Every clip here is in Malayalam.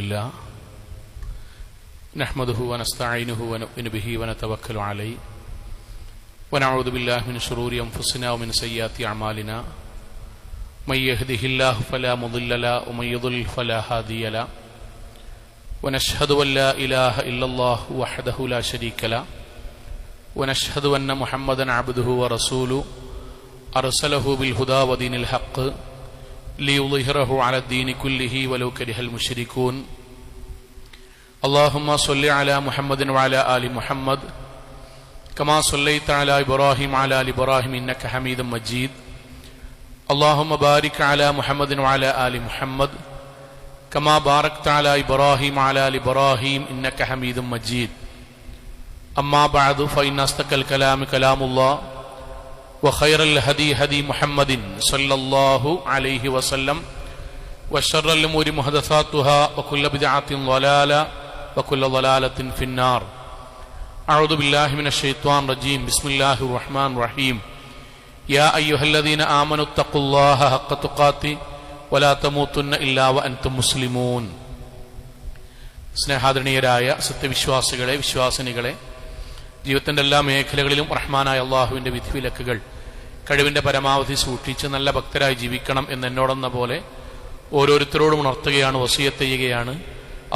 لله نحمده ونستعينه ونؤمن به ونتوكل عليه ونعوذ بالله من شرور أنفسنا ومن سيئات أعمالنا من يهده الله فلا مضل له ومن يضلل فلا هادي له ونشهد أن لا إله إلا الله وحده لا شريك له ونشهد أن محمدا عبده ورسوله أرسله بالهدى ودين الحق ليظهره على الدين كله ولو كره المشركون اللهم صل على محمد وعلى آل محمد كما صليت على إبراهيم وعلى آل إبراهيم إنك حميد مجيد اللهم بارك على محمد وعلى آل محمد كما باركت على إبراهيم وعلى آل إبراهيم إنك حميد مجيد أما بعد فإن أصدق الكلام كلام الله وخير الهدي هدي محمد صلى الله عليه وسلم وشر الأمور محدثاتها وكل بدعة ضلالة وكل ضلالة في النار أعوذ بالله من الشيطان الرجيم بسم الله الرحمن الرحيم يا أيها الذين آمنوا اتقوا الله حق تقاته ولا تموتن إلا وأنتم مسلمون സ്നേഹാദരണീയരായ സത്യവിശ്വാസികളെ വിശ്വാസിനികളെ ജീവിതത്തിന്റെ എല്ലാ മേഖലകളിലും റഹ്മാനായ അള്ളാഹുവിന്റെ വിധിവിലക്കുകൾ കഴിവിന്റെ പരമാവധി സൂക്ഷിച്ച് നല്ല ഭക്തരായി ജീവിക്കണം എന്നോടെന്ന പോലെ ഓരോരുത്തരോടും ഉണർത്തുകയാണ്, വസിയത്ത് ചെയ്യുകയാണ്.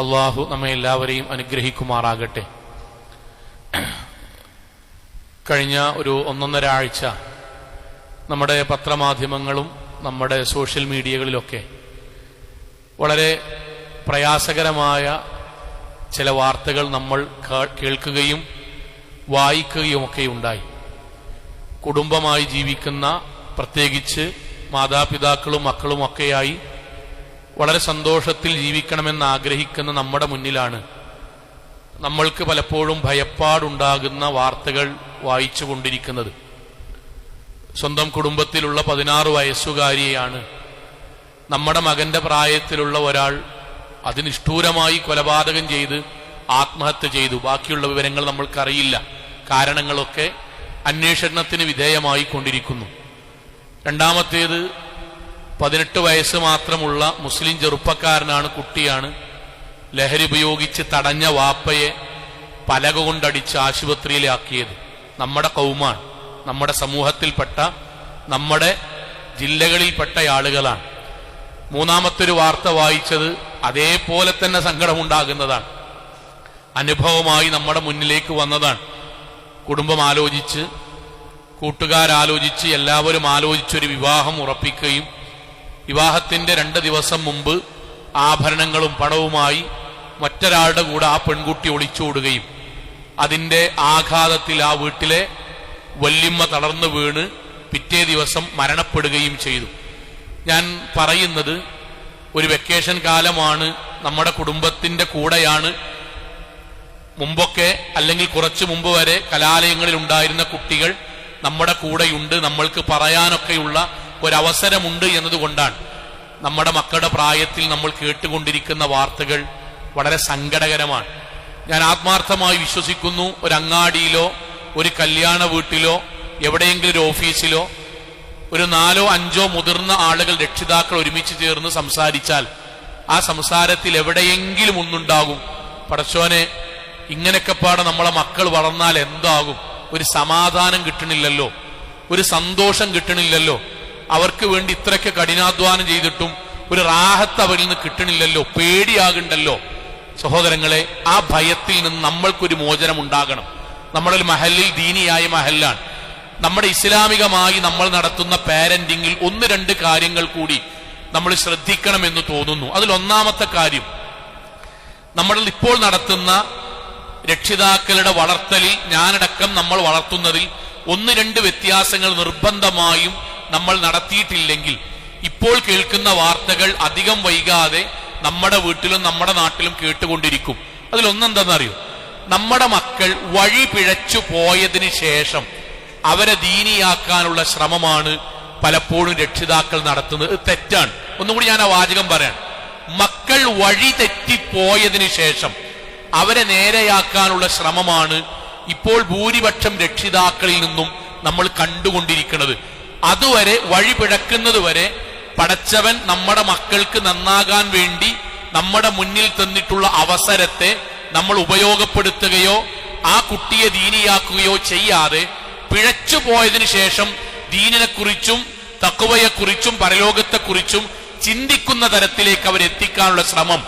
അള്ളാഹു നമ്മെ എല്ലാവരെയും അനുഗ്രഹിക്കുമാറാകട്ടെ. കഴിഞ്ഞ ഒരു 1.5 ആഴ്ച നമ്മുടെ പത്രമാധ്യമങ്ങളും നമ്മുടെ സോഷ്യൽ മീഡിയകളിലൊക്കെ വളരെ പ്രയാസകരമായ ചില വാർത്തകൾ നമ്മൾ കേൾക്കുകയും വായിക്കുകയുമൊക്കെ ഉണ്ടായി. കുടുംബമായി ജീവിക്കുന്ന, പ്രത്യേകിച്ച് മാതാപിതാക്കളും മക്കളും ഒക്കെയായി വളരെ സന്തോഷത്തിൽ ജീവിക്കണമെന്ന് ആഗ്രഹിക്കുന്ന നമ്മുടെ മുന്നിലാണ് നമ്മൾക്ക് പലപ്പോഴും ഭയപ്പാടുണ്ടാകുന്ന വാർത്തകൾ വായിച്ചു കൊണ്ടിരിക്കുന്നത്. സ്വന്തം കുടുംബത്തിലുള്ള 16 വയസ്സുകാരിയെയാണ് നമ്മുടെ മകന്റെ പ്രായത്തിലുള്ള ഒരാൾ അതിനിഷ്ഠൂരമായി കൊലപാതകം ചെയ്ത് ആത്മഹത്യ ചെയ്തു. ബാക്കിയുള്ള വിവരങ്ങൾ നമ്മൾക്കറിയില്ല. കാരണങ്ങളൊക്കെ അന്വേഷണത്തിന് വിധേയമായി കൊണ്ടിരിക്കുന്നു. രണ്ടാമത്തേത് 18 വയസ്സ് മാത്രമുള്ള മുസ്ലിം ചെറുപ്പക്കാരനാണ്, കുട്ടിയാണ്. ലഹരി ഉപയോഗിച്ച് തടഞ്ഞ വാപ്പയെ പലക കൊണ്ടടിച്ച് ആശുപത്രിയിലാക്കിയത് നമ്മുടെ കൗമാണ്, നമ്മുടെ സമൂഹത്തിൽപ്പെട്ട, നമ്മുടെ ജില്ലകളിൽപ്പെട്ട ആളുകളാണ്. മൂന്നാമത്തൊരു വാർത്ത വായിച്ചത് അതേപോലെ തന്നെ സങ്കടമുണ്ടാകുന്നതാണ്. അനുഭവമായി നമ്മുടെ മുന്നിലേക്ക് വന്നതാണ്. കുടുംബം ആലോചിച്ച്, കൂട്ടുകാരാലോചിച്ച്, എല്ലാവരും ആലോചിച്ചൊരു വിവാഹം ഉറപ്പിക്കുകയും വിവാഹത്തിന്റെ 2 ദിവസം മുമ്പ് ആഭരണങ്ങളും പണവുമായി മറ്റൊരാളുടെ കൂടെ ആ പെൺകുട്ടി ഒളിച്ചോടുകയും അതിന്റെ ആഘാതത്തിൽ ആ വീട്ടിലെ വല്യമ്മ തളർന്നു വീണ് പിറ്റേ ദിവസം മരണപ്പെടുകയും ചെയ്തു. ഞാൻ പറയുന്നത് ഒരു വെക്കേഷൻ കാലമാണ്, നമ്മുടെ കുടുംബത്തിന്റെ കൂടെയാണ്. മുമ്പൊക്കെ അല്ലെങ്കിൽ കുറച്ചു മുമ്പ് വരെ കലാലയങ്ങളിൽ ഉണ്ടായിരുന്ന കുട്ടികൾ നമ്മുടെ കൂടെയുണ്ട്, നമ്മൾക്ക് പറയാനൊക്കെയുള്ള ഒരവസരമുണ്ട് എന്നതുകൊണ്ടാണ്. നമ്മുടെ മക്കളുടെ പ്രായത്തിൽ നമ്മൾ കേട്ടുകൊണ്ടിരിക്കുന്ന വാർത്തകൾ വളരെ സങ്കടകരമാണ്. ഞാൻ ആത്മാർത്ഥമായി വിശ്വസിക്കുന്നു, ഒരു അങ്ങാടിയിലോ ഒരു കല്യാണ വീട്ടിലോ എവിടെയെങ്കിലും ഒരു ഓഫീസിലോ ഒരു 4-5 മുതിർന്ന ആളുകൾ, രക്ഷിതാക്കൾ ഒരുമിച്ച് ചേർന്ന് സംസാരിച്ചാൽ ആ സംസാരത്തിൽ എവിടെയെങ്കിലും ഒന്നുണ്ടാകും, പടച്ചോനെ ഇങ്ങനെയൊക്കെ പാടെ നമ്മളെ മക്കൾ വളർന്നാൽ എന്താകും, ഒരു സമാധാനം കിട്ടണില്ലല്ലോ, ഒരു സന്തോഷം കിട്ടണില്ലല്ലോ, അവർക്ക് വേണ്ടി ഇത്രയൊക്കെ കഠിനാധ്വാനം ചെയ്തിട്ടും ഒരു റാഹത്ത് അവരിൽ നിന്ന് കിട്ടണില്ലല്ലോ, പേടിയാകുണ്ടല്ലോ. സഹോദരങ്ങളെ, ആ ഭയത്തിൽ നിന്ന് നമ്മൾക്കൊരു മോചനം ഉണ്ടാകണം. നമ്മുടെ മഹല്ലിൽ ദീനിയായ മഹല്ലാണ്. നമ്മുടെ ഇസ്ലാമികമായി നമ്മൾ നടത്തുന്ന പാരന്റിങ്ങിൽ 1-2 കാര്യങ്ങൾ കൂടി നമ്മൾ ശ്രദ്ധിക്കണമെന്ന് തോന്നുന്നു. അതിൽ ഒന്നാമത്തെ കാര്യം, നമ്മൾ ഇപ്പോൾ നടത്തുന്ന രക്ഷിതാക്കളുടെ വളർത്തലിൽ, ഞാനടക്കം നമ്മൾ വളർത്തുന്നതിൽ 1-2 വ്യത്യാസങ്ങൾ നിർബന്ധമായും നമ്മൾ നടത്തിയിട്ടില്ലെങ്കിൽ ഇപ്പോൾ കേൾക്കുന്ന വാർത്തകൾ അധികം വൈകാതെ നമ്മുടെ വീട്ടിലും നമ്മുടെ നാട്ടിലും കേട്ടുകൊണ്ടിരിക്കും. അതിലൊന്നെന്താണെന്നറിയോ? നമ്മുടെ മക്കൾ വഴി പിഴച്ചു പോയതിന് ശേഷം അവരെ ദീനിയാക്കാനുള്ള ശ്രമമാണ് പലപ്പോഴും രക്ഷിതാക്കൾ നടത്തുന്നത്. തെറ്റാണ്. ഒന്നുകൂടി ഞാൻ ആ വാചകം പറയാൻ, മക്കൾ വഴി തെറ്റിപ്പോയതിന് ശേഷം അവരെ നേരെയാക്കാനുള്ള ശ്രമമാണ് ഇപ്പോൾ ഭൂരിപക്ഷം രക്ഷിതാക്കളിൽ നിന്നും നമ്മൾ കണ്ടുകൊണ്ടിരിക്കുന്നത്. അതുവരെ, വഴി പിഴക്കുന്നത് വരെ പടച്ചവൻ നമ്മുടെ മക്കൾക്ക് നന്നാകാൻ വേണ്ടി നമ്മുടെ മുന്നിൽ തന്നിട്ടുള്ള അവസരത്തെ നമ്മൾ ഉപയോഗപ്പെടുത്തുകയോ ആ കുട്ടിയെ ദീനിയാക്കുകയോ ചെയ്യാതെ പിഴച്ചു പോയതിനു ശേഷം ദീനിനെക്കുറിച്ചും തഖ്വയെക്കുറിച്ചും പരലോകത്തെക്കുറിച്ചും ചിന്തിക്കുന്ന തരത്തിലേക്ക് അവരെത്തിക്കാനുള്ള ശ്രമം,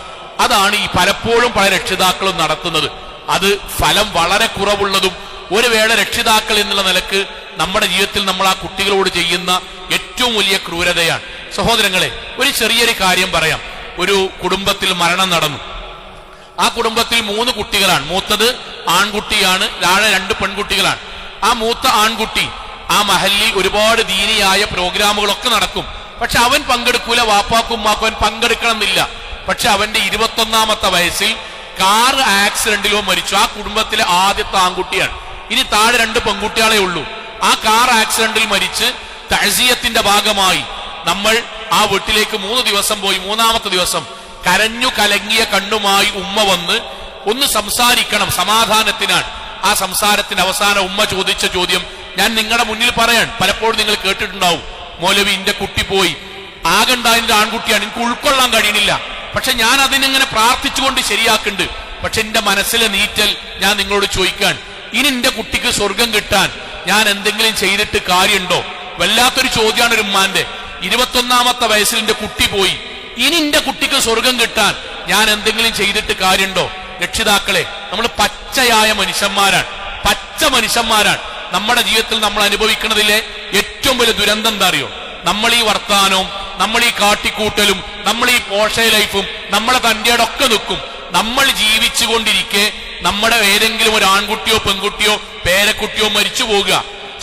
അതാണ് ഈ പലപ്പോഴും പല രക്ഷിതാക്കളും നടത്തുന്നത്. അത് ഫലം വളരെ കുറവുള്ളതും ഒരു വേള രക്ഷിതാക്കൾ എന്നുള്ള നിലക്ക് നമ്മുടെ ജീവിതത്തിൽ നമ്മൾ ആ കുട്ടികളോട് ചെയ്യുന്ന ഏറ്റവും വലിയ ക്രൂരതയാണ്. സഹോദരങ്ങളെ, ഒരു ചെറിയൊരു കാര്യം പറയാം. ഒരു കുടുംബത്തിൽ മരണം നടന്നു. ആ കുടുംബത്തിൽ 3 കുട്ടികളാണ്. മൂത്തത് ആൺകുട്ടിയാണ്, താഴെ 2 പെൺകുട്ടികളാണ്. ആ മൂത്ത ആൺകുട്ടി ആ മഹല്ലിൽ ഒരുപാട് ദീനിയായ പ്രോഗ്രാമുകളൊക്കെ നടക്കും. പക്ഷെ അവൻ പങ്കെടുക്കൂല. വാപ്പാക്കും ഉമ്മാക്കും അവൻ പങ്കെടുക്കണം എന്നില്ല. പക്ഷെ അവന്റെ 21ാമത്തെ വയസ്സിൽ കാർ ആക്സിഡന്റിലോ മരിച്ചു. ആ കുടുംബത്തിലെ ആദ്യത്തെ ആൺകുട്ടിയാണ്. ഇനി താഴെ 2 പെൺകുട്ടികളെ ഉള്ളൂ. ആ കാർ ആക്സിഡന്റിൽ മരിച്ച് തഅസിയത്തിന്റെ ഭാഗമായി നമ്മൾ ആ വീട്ടിലേക്ക് 3 ദിവസം പോയി. 3ാമത്തെ ദിവസം കരഞ്ഞു കലങ്ങിയ കണ്ണുമായി ഉമ്മ വന്ന് ഒന്ന് സംസാരിക്കണം, സമാധാനത്തിനാണ്. ആ സംസാരത്തിന്റെ അവസാനം ഉമ്മ ചോദിച്ച ചോദ്യം ഞാൻ നിങ്ങളുടെ മുന്നിൽ പറയാൻ, പലപ്പോഴും നിങ്ങൾ കേട്ടിട്ടുണ്ടാവും. മൗലവി, എന്റെ കുട്ടി പോയി, ആകണ്ടായതിന്റെ ആൺകുട്ടിയാണ്, എനിക്ക് ഉൾക്കൊള്ളാൻ കഴിയുന്നില്ല. പക്ഷെ ഞാൻ അതിനെങ്ങനെ പ്രാർത്ഥിച്ചുകൊണ്ട് ശരിയാക്കുന്നുണ്ട്. പക്ഷെ എന്റെ മനസ്സിലെ നീറ്റൽ ഞാൻ നിങ്ങളോട് ചോദിക്കാൻ, ഇനി എന്റെ കുട്ടിക്ക് സ്വർഗം കിട്ടാൻ ഞാൻ എന്തെങ്കിലും ചെയ്തിട്ട് കാര്യമുണ്ടോ? വല്ലാത്തൊരു ചോദ്യമാണ് ഒരു ഉമ്മാന്റെ. 21ാമത്തെ വയസ്സിൽ എന്റെ കുട്ടി പോയി, ഇനി എന്റെ കുട്ടിക്ക് സ്വർഗം കിട്ടാൻ ഞാൻ എന്തെങ്കിലും ചെയ്തിട്ട് കാര്യമുണ്ടോ? രക്ഷിതാക്കളെ, നമ്മൾ പച്ചയായ മനുഷ്യന്മാരാണ്, പച്ച മനുഷ്യന്മാരാണ്. നമ്മുടെ ജീവിതത്തിൽ നമ്മൾ അനുഭവിക്കുന്നതിലെ ഏറ്റവും വലിയ ദുരന്തം എന്താ അറിയോ? നമ്മൾ ഈ വർത്താനവും നമ്മൾ ഈ കാട്ടിക്കൂട്ടലും നമ്മൾ ഈ പോഷ ലൈഫും നമ്മളെ തന്റെയൊക്കെ നിൽക്കും. നമ്മൾ ജീവിച്ചുകൊണ്ടിരിക്കെ നമ്മുടെ ഏതെങ്കിലും ഒരു ആൺകുട്ടിയോ പെൺകുട്ടിയോ പേരക്കുട്ടിയോ മരിച്ചു പോകുക.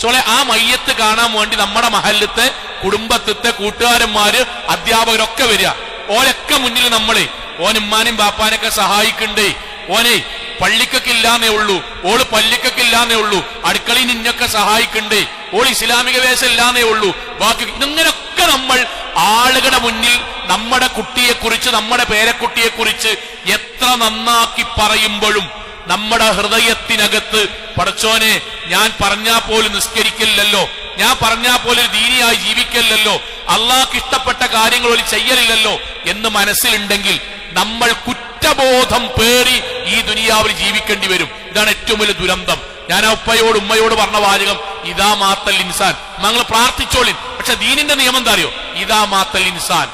സോളെ, ആ മയ്യത്ത് കാണാൻ വേണ്ടി നമ്മുടെ മഹല്ലത്തെ കുടുംബത്തെ കൂട്ടുകാരന്മാര് അധ്യാപകരൊക്കെ വരിക. ഓരൊക്കെ മുന്നിൽ നമ്മളെ ഓനുമ്മാനും ബാപ്പാനൊക്കെ സഹായിക്കണ്ടേ, ഓനെ പള്ളിക്കൊക്കെ ഇല്ലാന്നേ ഉള്ളൂ, ഓള് പള്ളിക്കൊക്കെ ഇല്ലാന്നേ ഉള്ളൂ, അടുക്കളയിൽ നിന്നൊക്കെ സഹായിക്കണ്ടേ, ഓൾ ഇസ്ലാമിക വേഷം ഇല്ലാന്നേ ഉള്ളൂ, ബാക്കി ഇങ്ങനൊക്കെ നമ്മൾ ആളുകളുടെ മുന്നിൽ നമ്മുടെ കുട്ടിയെക്കുറിച്ച് നമ്മുടെ പേരക്കുട്ടിയെക്കുറിച്ച് എത്ര നന്നാക്കി പറയുമ്പോഴും നമ്മുടെ ഹൃദയത്തിനകത്ത് പടച്ചോനെ ഞാൻ പറഞ്ഞാ പോലും നിസ്കരിക്കില്ലല്ലോ, ഞാൻ പറഞ്ഞാ പോലും ദീനിയായി ജീവിക്കില്ലല്ലോ, അള്ളാഹ്ക്ക് ഇഷ്ടപ്പെട്ട കാര്യങ്ങൾ ഒരു ചെയ്യലില്ലല്ലോ എന്ന് മനസ്സിലുണ്ടെങ്കിൽ നമ്മൾ കുറ്റബോധം പേറി ഈ ദുനിയാവിൽ ജീവിക്കേണ്ടി വരും. ഇതാണ് ഏറ്റവും വലിയ ദുരന്തം. ഞാൻ ആ ഉമ്മയോട് പറഞ്ഞ വാചകം ഇദാ മാത്തൽ ഇൻസാൻ, നിങ്ങൾ പ്രാർത്ഥിച്ചോളിൻ. പക്ഷെ ദീനിന്റെ നിയമം എന്താ അറിയോ? ഇദാ മാത്തൽ ഇൻസാൻ,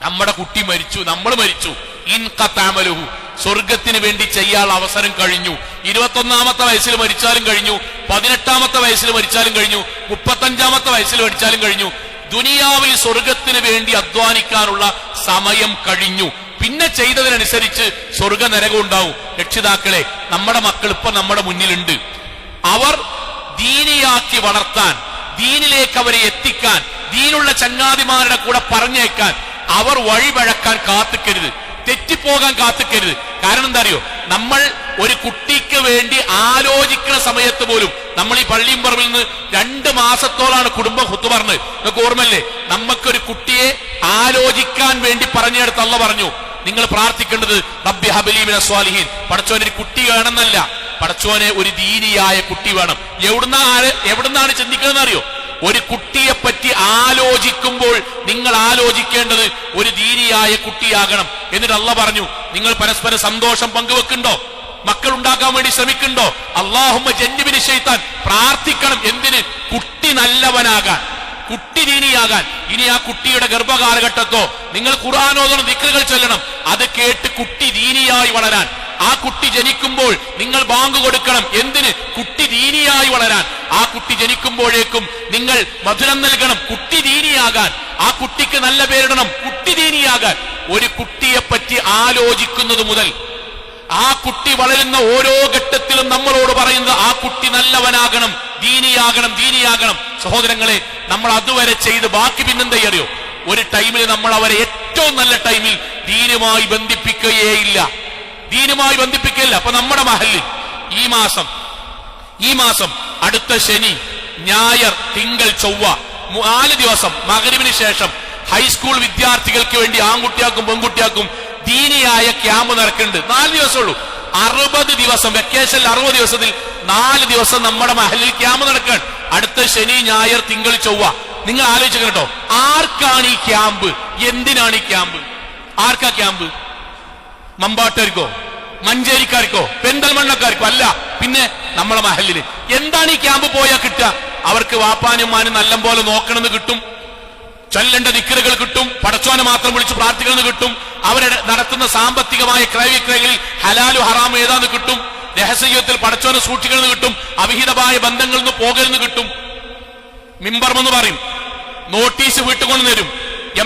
നമ്മുടെ കുട്ടി മരിച്ചു, നമ്മൾ മരിച്ചു, ഇൻഖതഅമലുഹു, സ്വർഗത്തിന് വേണ്ടി ചെയ്യാൻ അവസരം കഴിഞ്ഞു. 21ാമത്തെ വയസ്സിൽ മരിച്ചാലും കഴിഞ്ഞു, 18ാമത്തെ വയസ്സിൽ മരിച്ചാലും കഴിഞ്ഞു, 35ാമത്തെ വയസ്സിൽ മരിച്ചാലും കഴിഞ്ഞു. ദുനിയാവിൽ സ്വർഗത്തിന് വേണ്ടി അധ്വാനിക്കാനുള്ള സമയം കഴിഞ്ഞു. പിന്നെ ചെയ്തതിനനുസരിച്ച് സ്വർഗ നരകം ഉണ്ടാവും. രക്ഷിതാക്കളെ, നമ്മുടെ മക്കൾ ഇപ്പൊ നമ്മുടെ മുന്നിലുണ്ട്. അവർ ദീനിയാക്കി വളർത്താൻ, ദീനിലേക്ക് അവരെ എത്തിക്കാൻ, ദീനുള്ള ചങ്ങാതിമാരുടെ കൂടെ പറഞ്ഞേക്കാൻ അവർ വഴിപഴക്കാൻ കാത്തിക്കരുത്, തെറ്റിപ്പോകാൻ കാത്തിക്കരുത്. കാരണം എന്താ അറിയോ? നമ്മൾ ഒരു കുട്ടിക്ക് വേണ്ടി ആലോചിക്കുന്ന സമയത്ത് പോലും നമ്മൾ ഈ പള്ളിയും പറമ്പിൽ നിന്ന് 2 മാസത്തോളാണ് കുടുംബം ഖുത്ബ പറഞ്ഞത്. നിങ്ങൾക്ക് ഓർമ്മല്ലേ? നമുക്കൊരു കുട്ടിയെ ആലോചിക്കാൻ വേണ്ടി പറഞ്ഞെടുത്ത് അല്ലാഹ് പറഞ്ഞു, നിങ്ങൾ പ്രാർത്ഥിക്കേണ്ടത് റബ്ബി ഹബ്ലി മിനസ് സ്വാലിഹീൻ, പടച്ചോനെ ഒരു കുട്ടി വേണമെന്നല്ല, പടച്ചോനെ ഒരു ദീനിയായ കുട്ടി വേണം. എവിടുന്നാണ് ചിന്തിക്കുന്നത് അറിയോ? ഒരു കുട്ടിയെ പറ്റി ആലോചിക്കുമ്പോൾ നിങ്ങൾ ആലോചിക്കേണ്ടത് ഒരു ദീനിയായ കുട്ടിയാകണം. എന്നിട്ട് അല്ലാഹ് പറഞ്ഞു, നിങ്ങൾ പരസ്പരം സന്തോഷം പങ്കുവെക്കുന്നുണ്ടോ? മക്കൾ ഉണ്ടാക്കാൻ വേണ്ടി ശ്രമിക്കുന്നുണ്ടോ? അല്ലാഹുമ്മ ജന്നിബിനി ശൈത്താൻ, പ്രാർത്ഥിക്കണം. എന്തിന്? കുട്ടി നല്ലവനാകാൻ, കുട്ടി ദീനിയാകാൻ. ഇനി ആ കുട്ടിയുടെ ഗർഭകാലഘട്ടത്തോ നിങ്ങൾ ഖുർആൻ ഓതണം, ദിക്റുകൾ ചൊല്ലണം. അത് കേട്ട് കുട്ടി ദീനിയായി വളരാൻ. ആ കുട്ടി ജനിക്കുമ്പോൾ നിങ്ങൾ ബാങ്ക് കൊടുക്കണം. എന്തിന്? കുട്ടി ദീനിയായി വളരാൻ. ആ കുട്ടി ജനിക്കുമ്പോഴേക്കും നിങ്ങൾ മധുരം നൽകണം, കുട്ടി ദീനിയാകാൻ. ആ കുട്ടിക്ക് നല്ല പേരിടണം, കുട്ടി ദീനിയാകാൻ. ഒരു കുട്ടിയെ പറ്റി ആലോചിക്കുന്നത് മുതൽ ആ കുട്ടി വളരുന്ന ഓരോ ഘട്ടത്തിലും നമ്മളോട് പറയുന്നത് ആ കുട്ടി നല്ലവനാകണം, ദീനിയാകണം, ദീനിയാകണം. സഹോദരങ്ങളെ, നമ്മൾ അതുവരെ ചെയ്ത് ബാക്കി പിന്നെന്താ അറിയോ? ഒരു ടൈമിൽ നമ്മൾ അവരെ ഏറ്റവും നല്ല ടൈമിൽ ദീനുമായി ബന്ധിപ്പിക്കുകയില്ല, ദീനുമായി ബന്ധിപ്പിക്കുകയില്ല. അപ്പൊ നമ്മുടെ മഹല്ലിൽ ഈ മാസം അടുത്ത ശനി, ഞായർ, തിങ്കൾ, ചൊവ്വ 4 ദിവസം മഗ്‌രിബിന് ശേഷം ഹൈസ്കൂൾ വിദ്യാർത്ഥികൾക്ക് വേണ്ടി ആൺകുട്ടിയാക്കും പെൺകുട്ടിയാക്കും ദീനിയായ ക്യാമ്പ് നടക്കുന്നുണ്ട്. 4 ദിവസമുള്ളൂ. 60 ദിവസം വെക്കേഷനിൽ 60 ദിവസത്തിൽ 4 ദിവസം നമ്മുടെ മഹല്ലിൽ ക്യാമ്പ് നടക്കാൻ. അടുത്ത ശനി, ഞായർ, തിങ്കൾ, ചൊവ്വ. നിങ്ങൾ ആലോചിക്കണം കേട്ടോ, ആർക്കാണ് ഈ ക്യാമ്പ്? എന്തിനാണ് ഈ ക്യാമ്പ്? ആർക്കാ ക്യാമ്പ്? മമ്പാട്ടുകാർക്കോ, മഞ്ചേരിക്കാർക്കോ, പെരിന്തൽമണ്ണക്കാർക്കോ? അല്ല, പിന്നെ നമ്മളെ മഹല്ലില്. എന്താണ് ഈ ക്യാമ്പ് പോയാൽ കിട്ടുക? അവർക്ക് വാപ്പാനും മാനും നല്ല പോലെ നോക്കണമെന്ന് കിട്ടും, ചൊല്ലേണ്ട ദിക്റുകൾ കിട്ടും, പടച്ചോനെ മാത്രം വിളിച്ച് പ്രാർത്ഥിക്കണമെന്ന് കിട്ടും, അവരെ നടത്തുന്ന സാമ്പത്തികമായ ക്രയവിക്രയങ്ങളിൽ ഹലാലു ഹറാം ഏതാന്ന് കിട്ടും, രഹസ്യത്തിൽ പടച്ചോനെ സൂക്ഷിക്കണമെന്ന് കിട്ടും, അവിഹിതമായ ബന്ധങ്ങളിൽ നിന്ന് പോകരുന്ന് കിട്ടും. മിമ്പർമെന്ന് പറയും, നോട്ടീസ് വീട്ടിൽ കൊണ്ടു തരും,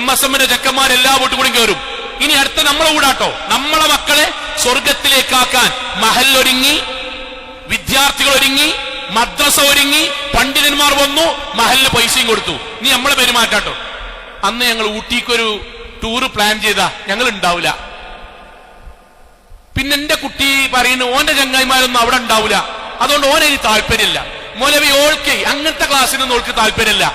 MSMന്റെ ചെക്കന്മാരെല്ലാ വീട്ടിൽ കൂടി കയറും. ഇനി അടുത്ത നമ്മളെ കൂടാട്ടോ, നമ്മളെ മക്കളെ സ്വർഗത്തിലേക്കാക്കാൻ മഹല്ലൊരുങ്ങി, വിദ്യാർത്ഥികൾ ഒരുങ്ങി, മദ്രസ ഒരുങ്ങി, പണ്ഡിതന്മാർ വന്നു, മഹലിന് പൈസയും കൊടുത്തു. നീ നമ്മളെ പെരുമാറ്റാട്ടോ. അന്ന് ഞങ്ങൾ ഊട്ടിക്കൊരു ടൂറ് പ്ലാൻ ചെയ്താ ഞങ്ങൾ ഉണ്ടാവില്ല. പിന്നെ എന്റെ കുട്ടി പറയുന്നു ഓന്റെ ചങ്ങായിമാരൊന്നും അവിടെ ഉണ്ടാവില്ല, അതുകൊണ്ട് ഓനെ ഇനി താല്പര്യമില്ല. മൗലവി ഓൾക്ക് അങ്ങനത്തെ ക്ലാസ്സിനൊന്നും ഓൾക്ക് താല്പര്യമില്ല.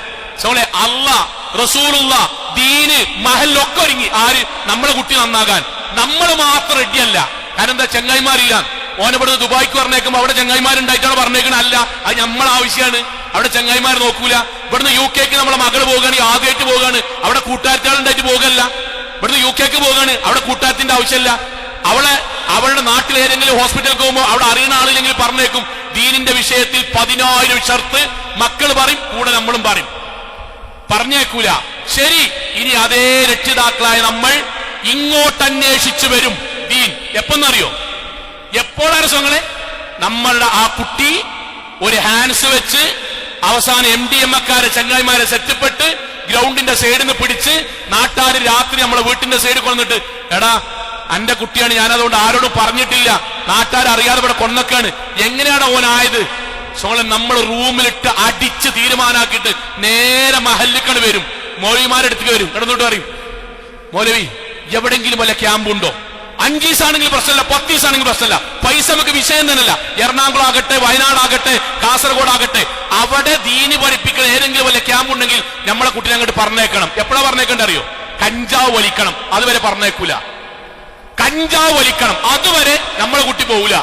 സോളെ അല്ലാഹ്, റസൂലുള്ള, ദീന്, മഹല്ലൊക്കെ ഒരുങ്ങി. ആര്? നമ്മളെ കുട്ടി നന്നാകാൻ. നമ്മൾ മാത്രം റെഡിയല്ല. കാരണം എന്താ? ചങ്ങായിമാരില്ല. ഓനെ ഇവിടുന്ന് ദുബായിക്ക് പറഞ്ഞേക്കുമ്പോ അവിടെ ചങ്ങായിമാരുണ്ടായിട്ടാണ് പറഞ്ഞേക്കണ? അല്ല, അത് നമ്മളെ ആവശ്യമാണ്. അവിടെ ചങ്ങായിമാർ നോക്കൂല. ഇവിടുന്ന് UK നമ്മളെ മകള് പോകുകയാണെങ്കിൽ ആദ്യമായിട്ട് പോവുകയാണ്, അവിടെ കൂട്ടുകാരത്തികളുണ്ടായിട്ട് പോകല്ല. ഇവിടുന്ന് UK പോവുകയാണ്, അവിടെ കൂട്ടുകാരത്തിന്റെ ആവശ്യമില്ല. അവളുടെ നാട്ടിൽ ഏതെങ്കിലും ഹോസ്പിറ്റലിൽ പോകുമ്പോൾ അവിടെ അറിയുന്ന ആളില്ലെങ്കിൽ പറഞ്ഞേക്കും. ദീനിന്റെ വിഷയത്തിൽ 10,000 ഷർത്ത് മക്കൾ പറയും, കൂടെ നമ്മളും പറയും. പറഞ്ഞേക്കൂല. ശരി, ഇനി അതേ രക്ഷിതാക്കളായ നമ്മൾ ഇങ്ങോട്ട് അന്വേഷിച്ചു വരും ദീൻ. എപ്പെന്നറിയോ? എപ്പോഴാണ് സ്വങ്ങളെ? നമ്മളുടെ ആ കുട്ടി ഒരു ഹാൻഡ്സ് വെച്ച് അവസാനം MDMക്കാരെ ചങ്ങായിമാരെ സെറ്റപ്പെട്ട് ഗ്രൗണ്ടിന്റെ സൈഡിൽ നിന്ന് പിടിച്ച് നാട്ടാര് രാത്രി നമ്മളെ വീട്ടിന്റെ സൈഡിൽ കൊണ്ടിട്ട്, എടാ എന്റെ കുട്ടിയാണ്, ഞാനതുകൊണ്ട് ആരോടും പറഞ്ഞിട്ടില്ല, നാട്ടാരറിയാതെ ഇവിടെ കൊന്നൊക്കെയാണ്, എങ്ങനെയാണ് ഓനായത്? സോളെ നമ്മൾ റൂമിലിട്ട് അടിച്ച് തീരുമാനാക്കിയിട്ട് നേരെ മഹല്ലിക്കണ് വരും, മൗലവിമാരെടുത്തേക്ക് വരും. കിടന്നിട്ട് പറയും, മൗലവി എവിടെങ്കിലും വല്ല ക്യാമ്പുണ്ടോ? 5 ദിവസമാണെങ്കിൽ പ്രശ്നമല്ല, 10 ദിവസമാണെങ്കിൽ പ്രശ്നമല്ല, പൈസ നമുക്ക് വിഷയം തന്നെയല്ല. എറണാകുളം ആകട്ടെ, വയനാടാകട്ടെ, കാസർഗോഡ് ആകട്ടെ, അവിടെ ദീന് പഠിപ്പിക്കണ ഏതെങ്കിലും വല്ല ക്യാമ്പ് ഉണ്ടെങ്കിൽ നമ്മളെ കുട്ടിനെ അങ്ങോട്ട് പറഞ്ഞേക്കണം. എപ്പോഴാ പറഞ്ഞേക്കണ്ട അറിയോ? കഞ്ചാവ് വലിക്കണം, അതുവരെ പറഞ്ഞേക്കൂല. കഞ്ചാവ് വലിക്കണം, അതുവരെ നമ്മളെ കുട്ടി പോകൂല.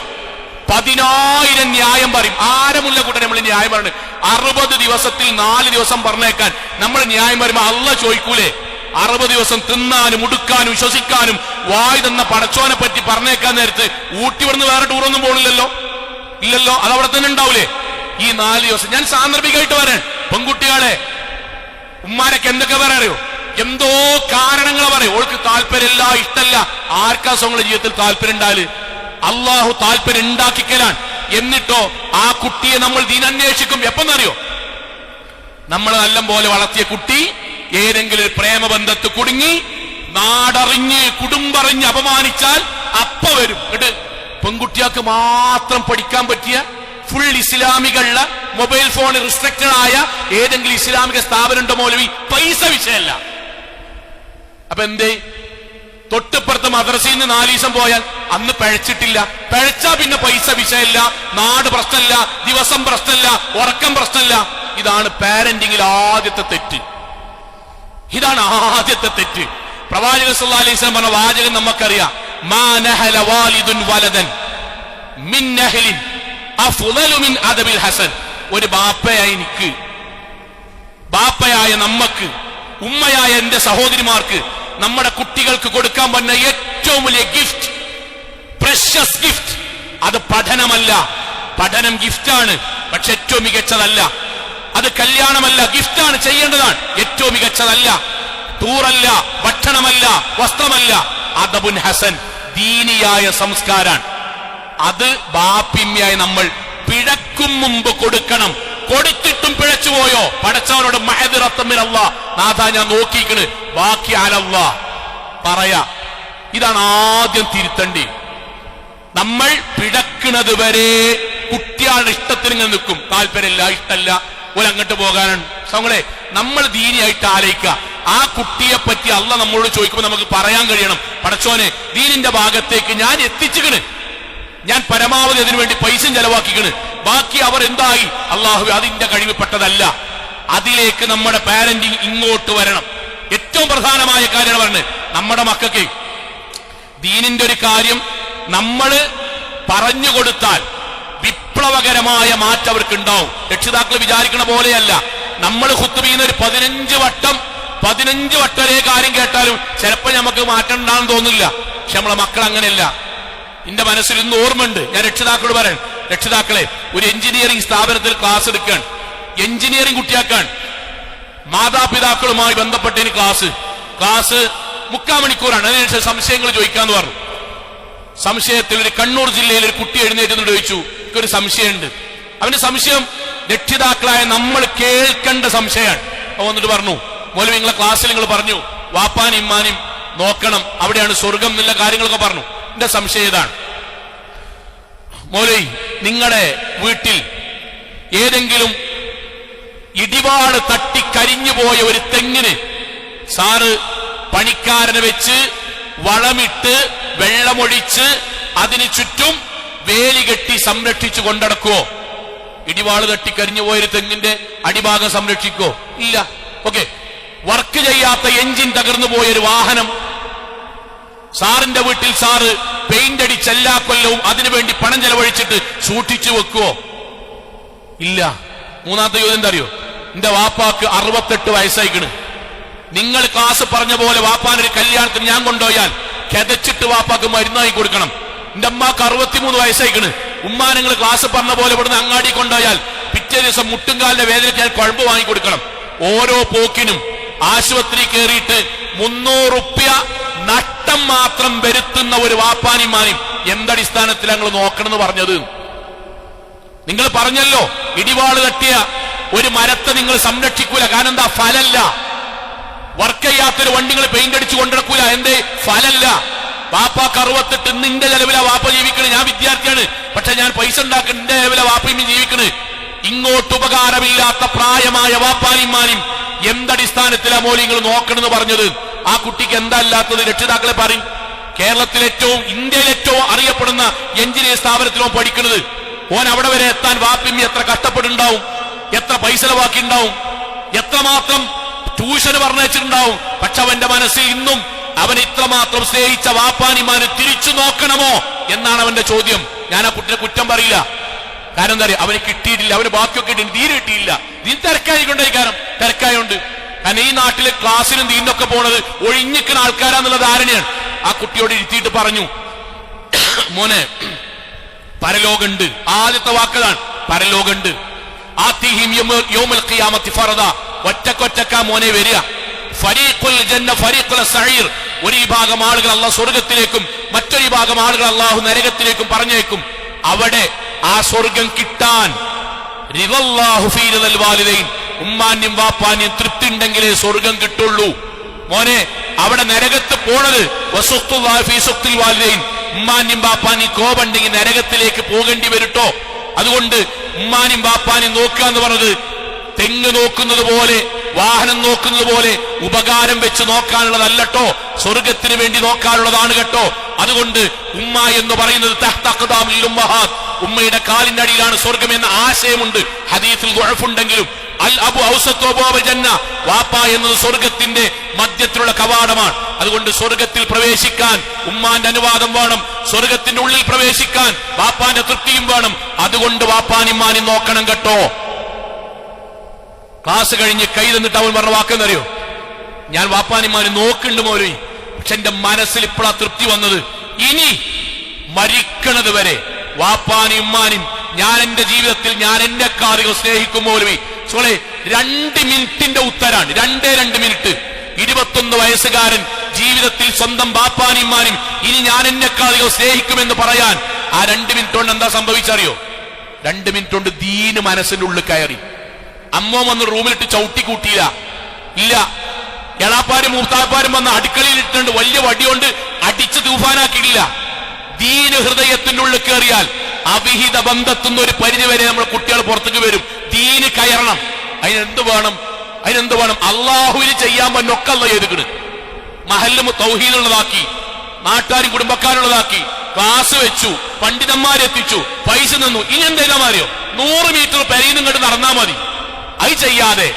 10,000 ന്യായം പറയും. ആരമുള്ള കൂട്ടം നമ്മൾ ന്യായം പറഞ്ഞു. 60 ദിവസത്തിൽ 4 ദിവസം പറഞ്ഞേക്കാൻ നമ്മൾ ന്യായം പറയുമ്പോ അള്ളാഹ് ചോദിക്കൂലേ? 60 ദിവസം തിന്നാനും ഉടുക്കാനും ശ്വസിക്കാനും വായു തന്ന പടച്ചോനെ പറ്റി പറഞ്ഞേക്കാൻ നേരത്ത് ഊട്ടി വിടുന്ന് വേറെ ടൂറൊന്നും പോണില്ലല്ലോ, ഇല്ലല്ലോ, അതവിടെ തന്നെ ഉണ്ടാവൂലേ? ഈ 4 ദിവസം ഞാൻ സാന്ദർഭികമായിട്ട് വരാൻ, പെൺകുട്ടികളെ ഉമ്മാരൊക്കെ എന്തൊക്കെ പറയാറിയോ? എന്തോ കാരണങ്ങൾ പറയും. ഓൾക്ക് താല്പര്യമില്ല, ഇഷ്ടല്ല. ആർക്കാ സ്വങ്ങളുടെ ജീവിതത്തിൽ താല്പര്യം ഉണ്ടാല്? അള്ളാഹു താല്പര്യം ഉണ്ടാക്കിക്കലാണ്. എന്നിട്ടോ ആ കുട്ടിയെ നമ്മൾ ദീനന്വേഷിക്കും. എപ്പെന്നറിയോ? നമ്മൾ നല്ല പോലെ വളർത്തിയ കുട്ടി ഏതെങ്കിലും ഒരു പ്രേമബന്ധത്ത് കുടുങ്ങി നാടറിഞ്ഞ് കുടുംബറിഞ്ഞ് അപമാനിച്ചാൽ അപ്പ വരും. എന്നിട്ട് പെൺകുട്ടികൾക്ക് മാത്രം പഠിക്കാൻ പറ്റിയ ഫുൾ ഇസ്ലാമികളുടെ മൊബൈൽ ഫോൺ റിസ്ട്രിക്റ്റഡ് ആയ ഏതെങ്കിലും ഇസ്ലാമിക സ്ഥാപനം ഉണ്ടോ മൗലവി? പൈസ വിഷയമല്ല. അപ്പൊ എന്തേ? തൊട്ടിപ്പുറത്ത് മദ്രസയിൽ നിന്ന് 4 ദിവസം പോയാൽ അന്ന് പഴച്ചിട്ടില്ല, പഴച്ചാ പിന്നെ പൈസ വിഷയമല്ല, നാട് പ്രശ്നമില്ല, ദിവസം പ്രശ്നമില്ല, ഉറക്കം പ്രശ്നമില്ല. ഇതാണ് പാരന്റിംഗിൽ ആദ്യത്തെ തെറ്റ്. ഇതാണ് ആദ്യത്തെ തെറ്റ്. പ്രവാചകൻ സല്ലല്ലാഹു അലൈഹി വസല്ലം പറഞ്ഞ വാചകം നമുക്കറിയാം. മാ നഹല വാലിദുൻ വലദൻ മിൻ നഹലിൻ അഫ്ളലു മിൻ അദബിൽ ഹസൻ. ഒരു ബാപ്പയായ എനിക്ക്, ബാപ്പയായ നമ്മക്ക്, ഉമ്മയായ എന്റെ സഹോദരിമാർക്ക് നമ്മുടെ കുട്ടികൾക്ക് കൊടുക്കാൻ പറ്റുന്ന ഏറ്റവും വലിയ ഗിഫ്റ്റ്, പ്രഷ്യസ് ഗിഫ്റ്റ്, അത് പഠനമല്ല. പഠനം ഗിഫ്റ്റാണ്, പക്ഷെ ഏറ്റവും മികച്ചതല്ല. അത് കല്യാണമല്ല, ഗിഫ്റ്റാണ്, ചെയ്യേണ്ടതാണ്. ഏറ്റവും മികച്ചതല്ല. ടൂറല്ല, ഭക്ഷണമല്ല, വസ്ത്രമല്ല. അദബുൻ ഹസൻ, ദീനിയായ സംസ്കാരാണ്. അത് ബാപ്പിമ്മയായി നമ്മൾ പിഴക്കും മുമ്പ് കൊടുക്കണം. കൊടുത്തിട്ടും പിഴച്ചുപോയോ? പടച്ചവനോട് മഅദിറത്തുൻ മിനല്ലാഹ്, നാഥാ ഞാൻ നോക്കിക്കണ്, ബാക്കി അലല്ലാഹ് പറയാ. ഇതാണ് ആദ്യം തിരുത്തണ്ടി. നമ്മൾ പിഴക്കുന്നത് വരെ കുട്ടികളുടെ ഇഷ്ടത്തിന് ഇങ്ങനെ നിൽക്കും. താല്പര്യമില്ല, ഇഷ്ടമല്ല, ഓല അങ്ങോട്ട് പോകാനാണ്. സങ്ങളെ നമ്മൾ ദീനിയായിട്ട് ആലോചിക്കുക. ആ കുട്ടിയെ പറ്റി അള്ളാഹ് നമ്മളോട് ചോദിക്കുമ്പോൾ നമുക്ക് പറയാൻ കഴിയണം, പടച്ചോനെ ദീനിന്റെ ഭാഗത്തേക്ക് ഞാൻ എത്തിച്ചിക്കണ്, ഞാൻ പരമാവധി അതിനുവേണ്ടി പൈസയും ചെലവാക്കിക്കണ്, ബാക്കി അവർ എന്തായി അള്ളാഹു അതിന്റെ കഴിവിൽപ്പെട്ടതല്ല. അതിലേക്ക് നമ്മുടെ പാരന്റിങ് ഇങ്ങോട്ട് വരണം. ഏറ്റവും പ്രധാനമായ കാര്യമാണ് പറഞ്ഞത്. നമ്മുടെ മക്കൾക്ക് ദീനിന്റെ ഒരു കാര്യം നമ്മൾ പറഞ്ഞു കൊടുത്താൽ വിപ്ലവകരമായ മാറ്റം അവർക്ക് ഉണ്ടാവും. രക്ഷിതാക്കൾ വിചാരിക്കണ പോലെയല്ല. നമ്മൾ ഖുത്ബ ചെയ്യുന്ന ഒരു 15 വട്ടം 15 വട്ടം ഒരേ കാര്യം കേട്ടാലും ചിലപ്പോൾ നമുക്ക് മാറ്റം ഉണ്ടാകുന്ന തോന്നില്ല. പക്ഷെ നമ്മളെ മക്കൾ അങ്ങനെയല്ല. എന്റെ മനസ്സിൽ ഇന്ന് ഓർമ്മയുണ്ട്. ഞാൻ രക്ഷിതാക്കളോട് പറയാൻ, രക്ഷിതാക്കളെ, ഒരു എഞ്ചിനീയറിംഗ് സ്ഥാപനത്തിൽ ക്ലാസ് എടുക്കാൻ, എഞ്ചിനീയറിംഗ് കുട്ടിയാക്കാൻ മാതാപിതാക്കളുമായി ബന്ധപ്പെട്ടതിന് ക്ലാസ് 3/4 മണിക്കൂറാണ്. അതിനുശേഷം സംശയങ്ങൾ ചോദിക്കാന്ന് പറഞ്ഞു. സംശയത്തിൽ ഒരു കണ്ണൂർ ജില്ലയിൽ ഒരു കുട്ടി എഴുന്നേറ്റ് ചോദിച്ചു, എനിക്കൊരു സംശയമുണ്ട്. അവന്റെ സംശയം രക്ഷിതാക്കളായ നമ്മൾ കേൾക്കേണ്ട സംശയമാണ്. അവൻ വന്നിട്ട് പറഞ്ഞു, മൗലവി നിങ്ങളെ ക്ലാസ്സിൽ നിങ്ങൾ പറഞ്ഞു വാപ്പാനും ഇമ്മാനും നോക്കണം, അവിടെയാണ് സ്വർഗം എന്നുള്ള കാര്യങ്ങളൊക്കെ പറഞ്ഞു. എന്റെ സംശയം ഇതാണ്, മൗലവി നിങ്ങളുടെ വീട്ടിൽ ഏതെങ്കിലും ഇടിവാട് തട്ടി കരിഞ്ഞു പോയ ഒരു തെങ്ങിന് സാറ് പണിക്കാരനെ വെച്ച് വളമിട്ട് വെള്ളമൊഴിച്ച് അതിന് ചുറ്റും വേലി കെട്ടി സംരക്ഷിച്ചു കൊണ്ടടക്കുവോ? ഇടിവാള് തട്ടി കരിഞ്ഞു പോയൊരു തെങ്ങിന്റെ അടിഭാഗം സംരക്ഷിക്കോ? ഇല്ല. ഓക്കെ. വർക്ക് ചെയ്യാത്ത എഞ്ചിൻ തകർന്നു പോയൊരു വാഹനം സാറിന്റെ വീട്ടിൽ സാറ് പെയിന്റ് അടിച്ച് എല്ലാ കൊല്ലവും അതിനുവേണ്ടി പണം ചെലവഴിച്ചിട്ട് സൂക്ഷിച്ചു വെക്കുവോ? ഇല്ല. മൂന്നാമത്തെ ചോദ്യം എന്താ അറിയോ? എന്റെ വാപ്പാക്ക് 68 വയസ്സായിക്കണ്. നിങ്ങൾ ക്ലാസ് പറഞ്ഞ പോലെ വാപ്പാനൊരു കല്യാണത്തിന് ഞാൻ കൊണ്ടുപോയാൽ കിതച്ചിട്ട് വാപ്പാക്ക് മരുന്നായി കൊടുക്കണം. എന്റെ അമ്മാക്ക് 63 വയസ്സായിക്കണ്. ഉമ്മാ നിങ്ങൾ ക്ലാസ് പറഞ്ഞ പോലെ ഇവിടുന്ന് അങ്ങാടി കൊണ്ടുപോയാൽ പിറ്റേ ദിവസം മുട്ടുംകാലിന്റെ വേദനയ്ക്ക് ഞാൻ കുഴമ്പ് വാങ്ങിക്കൊടുക്കണം. ഓരോ പോക്കിനും ആശുപത്രി കയറിയിട്ട് 300 റുപ്യ നഷ്ടം മാത്രം വരുത്തുന്ന ഒരു വാപ്പാനിമാനും എന്തടിസ്ഥാനത്തിൽ ഞങ്ങൾ നോക്കണമെന്ന് പറഞ്ഞത്? നിങ്ങൾ പറഞ്ഞല്ലോ ഇടിവാള് തട്ടിയ ഒരു മരത്തെ നിങ്ങൾ സംരക്ഷിക്കൂല, കാരണം എന്താ? ഫലല്ല. വർക്ക് ചെയ്യാത്തൊരു വണ്ടി നിങ്ങൾ പെയിന്റ് അടിച്ചു കൊണ്ടിടക്കൂല, എന്തേ? ഫലല്ല. വാപ്പാക്ക് 68, നിന്റെ ചെലവില വാപ്പ ജീവിക്കണ്. ഞാൻ വിദ്യാർത്ഥിയാണ്, പക്ഷെ ഞാൻ പൈസ ഉണ്ടാക്കുന്ന എന്റെ ചെലവില വാപ്പയും ജീവിക്കണ്. ഇങ്ങോട്ട് ഉപകാരമില്ലാത്ത പ്രായമായ വാപ്പാനിമാനും എന്തടിസ്ഥാനത്തിലാ മോലി നിങ്ങൾ നോക്കണമെന്ന് പറഞ്ഞത്? ആ കുട്ടിക്ക് എന്താ അല്ലാത്തത്? രക്ഷിതാക്കളെ പറയും. കേരളത്തിലേറ്റവും ഇന്ത്യയിലേറ്റവും അറിയപ്പെടുന്ന എഞ്ചിനീയർ സ്ഥാപനത്തിലോ പഠിക്കുന്നത്. ഓൻ അവിടെ വരെ എത്താൻ വാപ്പിമ്മി എത്ര കഷ്ടപ്പെട്ടുണ്ടാവും, എത്ര പൈസ ചെലവാക്കിണ്ടാവും, എത്രമാത്രം ട്യൂഷന് പറഞ്ഞിട്ടുണ്ടാവും. പക്ഷെ അവന്റെ മനസ്സിൽ ഇന്നും അവൻ ഇത്രമാത്രം സ്നേഹിച്ച വാപ്പാനിമാന് തിരിച്ചു നോക്കണമോ എന്നാണ് അവന്റെ ചോദ്യം. ഞാൻ ആ കുട്ടിയെ കുറ്റം പറയില്ല, കാരണം എന്താ പറയുക, അവന് കിട്ടിയിട്ടില്ല, അവന് ബാക്കിയൊക്കെ കിട്ടി, തീരെ കിട്ടിയില്ല. നീ തിരക്കായിക്കൊണ്ടേ, കാരണം തിരക്കായോണ്ട്. കാരണം ഈ നാട്ടിലെ ക്ലാസ്സിനും തീന്നൊക്കെ പോണത് ഒഴിഞ്ഞിക്കുന്ന ആൾക്കാരാന്നുള്ള ധാരണയാണ്. ആ കുട്ടിയോട് ഇരുത്തിയിട്ട് പറഞ്ഞു, മോനെ പരലോകണ്ട്. ആദ്യത്തെ വാക്കതാണ് പരലോകണ്ട്. ഒറ്റക്കൊറ്റക്ക മോനെ വരിക. ഫരീഖുൽ ജന്ന ഫരീഖുൽ സഈർ. ഒരു വിഭാഗം ആളുകൾ അല്ലാഹു സ്വർഗത്തിലേക്കും മറ്റൊരു വിഭാഗം ആളുകൾ അല്ലാഹു നരകത്തിലേക്കും പറഞ്ഞേക്കും. അവിടെ ആ സ്വർഗം കിട്ടാൻ റിളല്ലാഹു ഫീ റിളൽ വാലിദൈൻ, ഉമ്മാന്യം വാപ്പാന്യം തൃപ്തി ഉണ്ടെങ്കിലേ സ്വർഗം കിട്ടുള്ളൂ. മോനെ അവിടെ നരകത്ത് പോണത് വസുഖ്തുല്ലാഹി ഫീ സുഖ്തിൽ വാലിദൈൻ, ഉമ്മാന്യം വാപ്പാന്യം കോപുണ്ടെങ്കിൽ നരകത്തിലേക്ക് പോകേണ്ടി വരട്ടോ. അതുകൊണ്ട് ഉമ്മാനും വാപ്പാനും നോക്കുക എന്ന് പറഞ്ഞത് തെങ്ങ് നോക്കുന്നത് പോലെ, വാഹനം നോക്കുന്നത് പോലെ ഉപകാരം വെച്ച് നോക്കാനുള്ളതല്ലട്ടോ, സ്വർഗത്തിന് വേണ്ടി നോക്കാനുള്ളതാണ് കേട്ടോ. അതുകൊണ്ട് ഉമ്മ എന്ന് പറയുന്നത് തഹ്ത അഖ്ദാമിൽ ഉമ്മഹാത്ത്, ഉമ്മയുടെ കാലിന്റെ അടിയിലാണ് സ്വർഗം എന്ന ആശയമുണ്ട്. ഹദീസിൽ ദുഅഫുണ്ടെങ്കിലും അൽ അബു ഔസത്തു അബ്വാബിൽ ജന്ന, വാപ്പ എന്നത് സ്വർഗത്തിന്റെ മധ്യത്തിലുള്ള കവാടമാണ്. അതുകൊണ്ട് സ്വർഗത്തിൽ പ്രവേശിക്കാൻ ഉമ്മാന്റെ അനുവാദം വേണം, സ്വർഗത്തിന്റെ ഉള്ളിൽ പ്രവേശിക്കാൻ വാപ്പാന്റെ തൃപ്തിയും വേണം. അതുകൊണ്ട് വാപ്പാനിമ്മാനും നോക്കണം കേട്ടോ. ക്ലാസ് കഴിഞ്ഞ് കൈ തന്നിട്ട് അവൻ പറഞ്ഞ വാക്കെന്നറിയോ? ഞാൻ വാപ്പാനിമ്മാനും നോക്കുന്നുണ്ട് മൗലവി, പക്ഷെ എന്റെ മനസ്സിൽ ഇപ്പോഴാ തൃപ്തി വന്നത്, ഇനി മരിക്കണത് വരെ വാപ്പാനും ഉമ്മാനും ഞാൻ എന്റെ ജീവിതത്തിൽ ഞാൻ എന്റെ കാറുകൾ സ്നേഹിക്കും മൗലവി. സോളെ 2 മിനിറ്റിന്റെ ഉത്തരാണ്, 2 മിനിറ്റ്. 21 വയസ്സുകാരൻ ജീവിതത്തിൽ സ്വന്തം ബാപ്പാനിമ്മാനും ഇനി ഞാൻ എന്നെ കാറുകൾ സ്നേഹിക്കുമെന്ന് പറയാൻ ആ 2 മിനിറ്റ് കൊണ്ട് എന്താ സംഭവിച്ചറിയോ? 2 മിനിറ്റ് കൊണ്ട് ദീന് മനസ്സിന്റെ ഉള്ളിൽ കയറി. അമ്മോ വന്ന് റൂമിലിട്ട് ചവിട്ടി കൂട്ടിയില്ല, ഇല്ല. എളാപ്പാരും മൂത്താപ്പാരും വന്ന് അടുക്കളയിൽ ഇട്ടുണ്ട് വലിയ വടികൊണ്ട് അടിച്ച് തൂഫാനാക്കിയില്ല. ദീന് ഹൃദയത്തിന്റെ ഉള്ളിൽ കയറിയാൽ അവിഹിത ബന്ധത്തുന്ന ഒരു പരിധി വരെ നമ്മുടെ കുട്ടികൾ പുറത്തേക്ക് വരും. ദീന് കയറണം. അതിനെന്ത് വേണം? അള്ളാഹുവിന് ചെയ്യാൻ പറ്റൊക്കെ അല്ല ചെയ്തിക്കണ്. മഹല്ല് തൗഹീദുള്ളതാക്കി, നാട്ടുകാരും കുടുംബക്കാരുള്ളതാക്കി, ക്ലാസ് വെച്ചു, പണ്ഡിതന്മാരെത്തിച്ചു, പൈസ നിന്നു. ഇനി എന്താ മാറിയോ? 100 മീറ്റർ പെരയിൽ ഇങ്ങോട്ട് നടന്നാ മതി. അത് ചെയ്യാതെ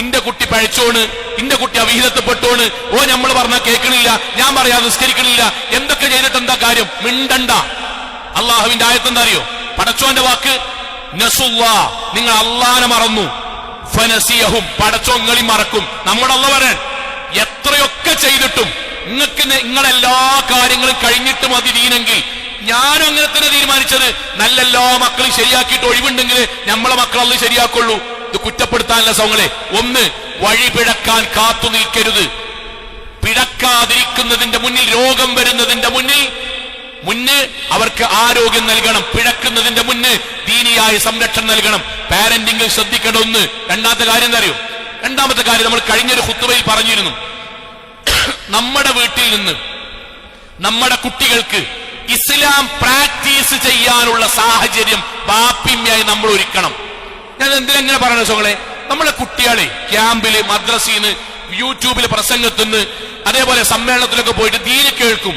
ഇന്റെ കുട്ടി പഴച്ചോണ്, ഇന്റെ കുട്ടി അവിഹിതത്വപ്പെട്ടോണ്, ഓ നമ്മൾ പറഞ്ഞാൽ കേൾക്കണില്ല, ഞാൻ പറയാതെ നിസ്കരിക്കണില്ല, എന്തൊക്കെ ചെയ്തിട്ട് എന്താ കാര്യം? മിണ്ടണ്ട. അള്ളാഹുവിന്റെ ആയത്ത് എന്താ അറിയോ? പടച്ചോന്റെ വാക്ക് നസുല്ലാ, നിങ്ങൾ അള്ളാനെ മറന്നു. ഫനസിയഹും, പടച്ചോങ്ങളി മറക്കും. നമ്മുടെ അല്ലാഹു പറയാൻ എത്രയൊക്കെ ചെയ്തിട്ടും നിങ്ങൾക്ക് നിങ്ങളെല്ലാ കാര്യങ്ങളും കഴിഞ്ഞിട്ട് മതി ദീനെങ്കിൽ, ഞാനും അങ്ങനെ തന്നെ തീരുമാനിച്ചത്. നല്ല എല്ലാ മക്കളും ശരിയാക്കിയിട്ട് ഒഴിവുണ്ടെങ്കിൽ നമ്മളെ മക്കൾ അല്ലാഹു ശരിയാക്കുള്ളൂ. ഇത് കുറ്റപ്പെടുത്താനല്ല സൗങ്ങളെ. ഒന്ന്, വഴി പിഴക്കാൻ കാത്തു നിൽക്കരുത്. പിഴക്കാതിരിക്കുന്നതിന്റെ മുന്നിൽ, രോഗം വരുന്നതിന്റെ മുന്നേ അവർക്ക് ആരോഗ്യം നൽകണം. പിഴക്കുന്നതിന്റെ മുന്നേ ദീനിയായ സംരക്ഷണം നൽകണം. പാരന്റിംഗിൽ ശ്രദ്ധിക്കേണ്ട ഒന്ന്. രണ്ടാമത്തെ കാര്യം എന്താ അറിയോ? രണ്ടാമത്തെ കാര്യം നമ്മൾ കഴിഞ്ഞൊരു ഖുത്ബയിൽ പറഞ്ഞിരുന്നു. നമ്മുടെ വീട്ടിൽ നിന്ന് നമ്മുടെ കുട്ടികൾക്ക് ഇസ്ലാം പ്രാക്ടീസ് ചെയ്യാനുള്ള സാഹചര്യം ബാപ്പിമ്മയായി നമ്മൾ ഒരുക്കണം. ഞാൻ എന്തിനെങ്ങനെ പറയണ സോളെ, നമ്മളെ കുട്ടികളെ ക്യാമ്പില്, മദ്രസീന്ന്, യൂട്യൂബില് പ്രസംഗത്തുനിന്ന്, അതേപോലെ സമ്മേളനത്തിലൊക്കെ പോയിട്ട് ദീന് കേൾക്കും.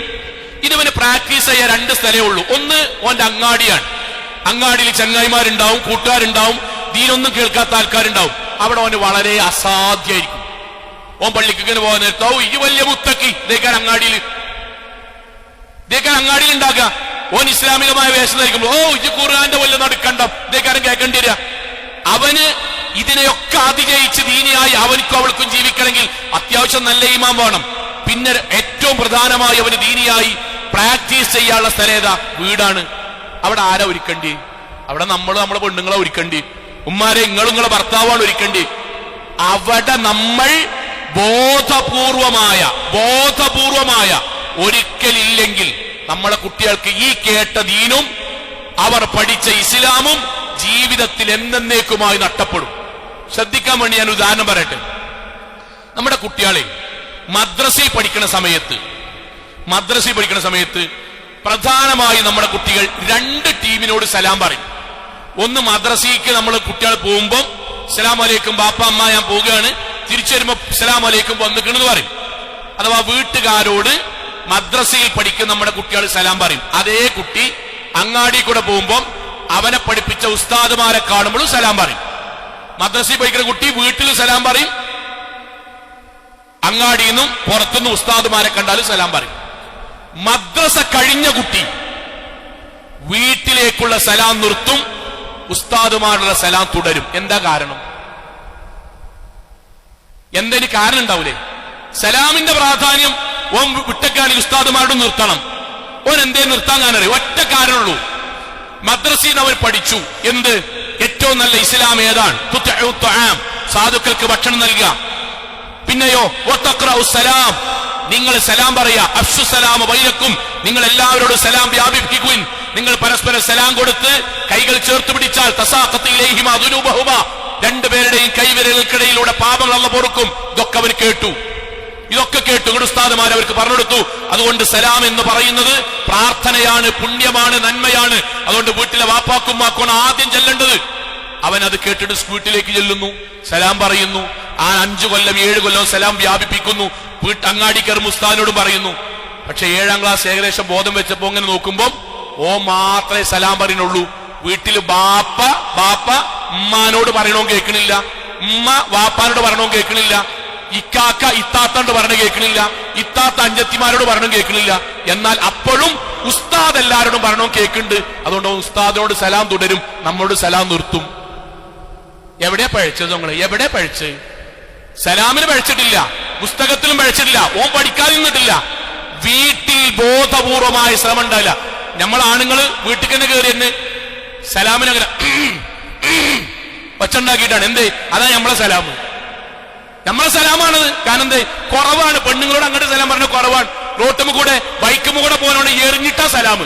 ഇതിവന് പ്രാക്ടീസ് ചെയ്യാൻ രണ്ട് സ്ഥലമേ ഉള്ളൂ. ഒന്ന് ഓന്റെ അങ്ങാടിയാണ്. അങ്ങാടിയിൽ ചങ്ങായിമാരുണ്ടാവും, കൂട്ടുകാരുണ്ടാവും, ദീനൊന്നും കേൾക്കാത്ത ആൾക്കാരുണ്ടാവും. അവിടെ ഓന് വളരെ അസാധ്യമായിരിക്കും. ഓൻ പള്ളിക്ക് ഇങ്ങനെ പോകാൻ നേരത്താവും ഈ വലിയ മുത്തക്കി ഇതേക്കാൻ അങ്ങാടിയിൽ ഉണ്ടാക്കുക. ഓൻ ഇസ്ലാമികമായ വേഷം ധരിക്കുമ്പോൾ ഇത് ഖുർആന്റെ വല്ല നടുക്കണ്ടം ഇതേക്കാരും കേൾക്കേണ്ടി വരിക. അവന് ഇതിനെയൊക്കെ അതിജയിച്ച് ദീനിയായി അവനിക്കും അവൾക്കും ജീവിക്കണമെങ്കിൽ അത്യാവശ്യം നല്ല ഈമാൻ വേണം. പിന്നെ ഏറ്റവും പ്രധാനമായി അവന് ദീനിയായി പ്രാക്ടീസ് ചെയ്യാനുള്ള സ്ഥലം ഏതാ? വീടാണ്. അവിടെ ആരാ ഒരുക്കണ്ടി? അവിടെ നമ്മളെ പെണ്ണുങ്ങളെ ഒരുക്കണ്ടി. ഉമ്മാരെ നിങ്ങളെ ഭർത്താവാണ് ഒരുക്കണ്ടി. അവിടെ നമ്മൾ ബോധപൂർവമായ ഒരിക്കലില്ലെങ്കിൽ നമ്മളെ കുട്ടികൾക്ക് ഈ കേട്ട ദീനും അവർ പഠിച്ച ഇസ്ലാമും ജീവിതത്തിൽ എന്നേക്കുമായി നഷ്ടപ്പെടും. ശ്രദ്ധിക്കാൻ വേണ്ടി ഞാൻ ഉദാഹരണം പറയട്ടെ. നമ്മുടെ കുട്ടികളെ മദ്രസയിൽ പഠിക്കുന്ന സമയത്ത് പ്രധാനമായി നമ്മുടെ കുട്ടികൾ രണ്ട് ടീമിനോട് സലാം പറയും. ഒന്ന്, മദ്രസയ്ക്ക് നമ്മൾ കുട്ടികൾ പോകുമ്പോൾ സലാം അലൈക്കും ബാപ്പ അമ്മ ഞാൻ പോവുകയാണ്, തിരിച്ചു വരുമ്പോ സലാം അലൈക്കും വന്നിക്കണെന്ന് പറയും. അഥവാ വീട്ടുകാരോട് മദ്രസയിൽ പഠിക്കുന്ന നമ്മുടെ കുട്ടികൾ സലാം പറയും. അതേ കുട്ടി അങ്ങാടി കൂടെ പോകുമ്പോൾ അവനെ പഠിപ്പിച്ച ഉസ്താദുമാരെ കാണുമ്പോഴും സലാം പറയും. മദ്രസയിൽ പഠിക്കുന്ന കുട്ടി വീട്ടിൽ സലാം പറയും, അങ്ങാടിയിൽ നിന്നും പുറത്തുനിന്ന് ഉസ്താദുമാരെ കണ്ടാലും സലാം പറയും. മദ്രസ കഴിഞ്ഞ കുട്ടി വീട്ടിലേക്കുള്ള സലാം നിർത്തും, ഉസ്താദുമാരുടെ സലാം തുടരും. എന്താ കാരണം? എന്തിന് കാരണം ഉണ്ടാവൂലേ? സലാമിന്റെ പ്രാധാന്യം ഓൻ വിട്ടക്കാണെങ്കിൽ ഉസ്താദുമാരോട് നിർത്തണം. ഓൻ എന്തേ നിർത്താൻ കാണറിയും? ഒറ്റ കാരണമുള്ളൂ. മദ്രസയിൽ അവർ പഠിച്ചു എന്ത്? ഏറ്റവും നല്ല ഇസ്ലാം ഏതാണ്? സാധുക്കൾക്ക് ഭക്ഷണം നൽകുക. പിന്നെയോ സലാം, നിങ്ങൾ സലാം പറയാ. അഫ്ശു സലാം ബൈനക്കും, നിങ്ങൾ എല്ലാവരോടും സലാം വ്യാപിപ്പിക്കുവിൻ. നിങ്ങൾ പരസ്പരം സലാം കൊടുത്ത് കൈകൾ ചേർത്ത് പിടിച്ചാൽ തസാഖത്തിലേഹിമാ ദുനൂബഹുമാ, രണ്ടുപേരുടെയും കൈവിരലുകൾക്കിടയിലൂടെ പാപങ്ങൾ അല്ലാഹു പൊറുക്കും. ഇതൊക്കെ അവർ കേട്ടു. ഉസ്താദുമാർ അവർക്ക് പറഞ്ഞു കൊടുത്തു. അതുകൊണ്ട് സലാം എന്ന് പറയുന്നത് പ്രാർത്ഥനയാണ്, പുണ്യമാണ്, നന്മയാണ്. അതുകൊണ്ട് വീട്ടിലെ വാപ്പാക്കും മാക്കുമാണ് ആദ്യം ചെല്ലേണ്ടത്. അവൻ അത് കേട്ടിട്ട് വീട്ടിലേക്ക് ചെല്ലുന്നു, സലാം പറയുന്നു. ആ 5 കൊല്ലം 7 കൊല്ലം സലാം വ്യാപിപ്പിക്കുന്നു. അങ്ങാടിക്കറും ഉസ്താദിനോടും പറയുന്നു. പക്ഷെ 7ാം ക്ലാസ് ഏകദേശം ബോധം വെച്ചപ്പോ ഇങ്ങനെ നോക്കുമ്പോ മാത്രമേ സലാം പറയുന്നുള്ളൂ. വീട്ടിൽ ബാപ്പ ഉമ്മാനോട് പറയണോ കേൾക്കണില്ല, ഉമ്മ വാപ്പാനോട് പറയണോ കേൾക്കണില്ല, ഇക്കാക്ക ഇത്താത്തോട് പറഞ്ഞ കേൾക്കണില്ല, ഇത്താത്ത അഞ്ചത്തിമാരോട് പറഞ്ഞ കേൾക്കണില്ല. എന്നാൽ അപ്പോഴും ഉസ്താദ് എല്ലാവരോടും പറഞ്ഞോ കേൾക്കുന്നുണ്ട്. അതുകൊണ്ട് ഉസ്താദിനോട് സലാം തുടരും, നമ്മളോട് സലാം നിർത്തും. എവിടെ പഴിച്ചത്? എവിടെ പഴിച്ച്? സലാമിന് പഴിച്ചിട്ടില്ല, പുസ്തകത്തിലും പഴിച്ചിട്ടില്ല, ഓൻ പഠിക്കാൻ നിന്നിട്ടില്ല. വീട്ടിൽ ബോധപൂർവമായ ശ്രമം ഉണ്ടാവില്ല. നമ്മൾ ആണുങ്ങള് വീട്ടിൽ തന്നെ കയറി തന്നെ സലാമിനങ്ങനെ ഒച്ചുണ്ടാക്കിയിട്ടാണ്. എന്തേ? അതാ നമ്മളെ സലാമാണത്. കാരണം എന്തേ? കുറവാണ്. പെണ്ണുങ്ങളോട് അങ്ങോട്ട് സലാം പറഞ്ഞ കുറവാണ്. റോട്ടുമ്പോ കൂടെ ബൈക്കുമ്പോ കൂടെ പോകണോണ്ട് എറിഞ്ഞിട്ടാ സലാം.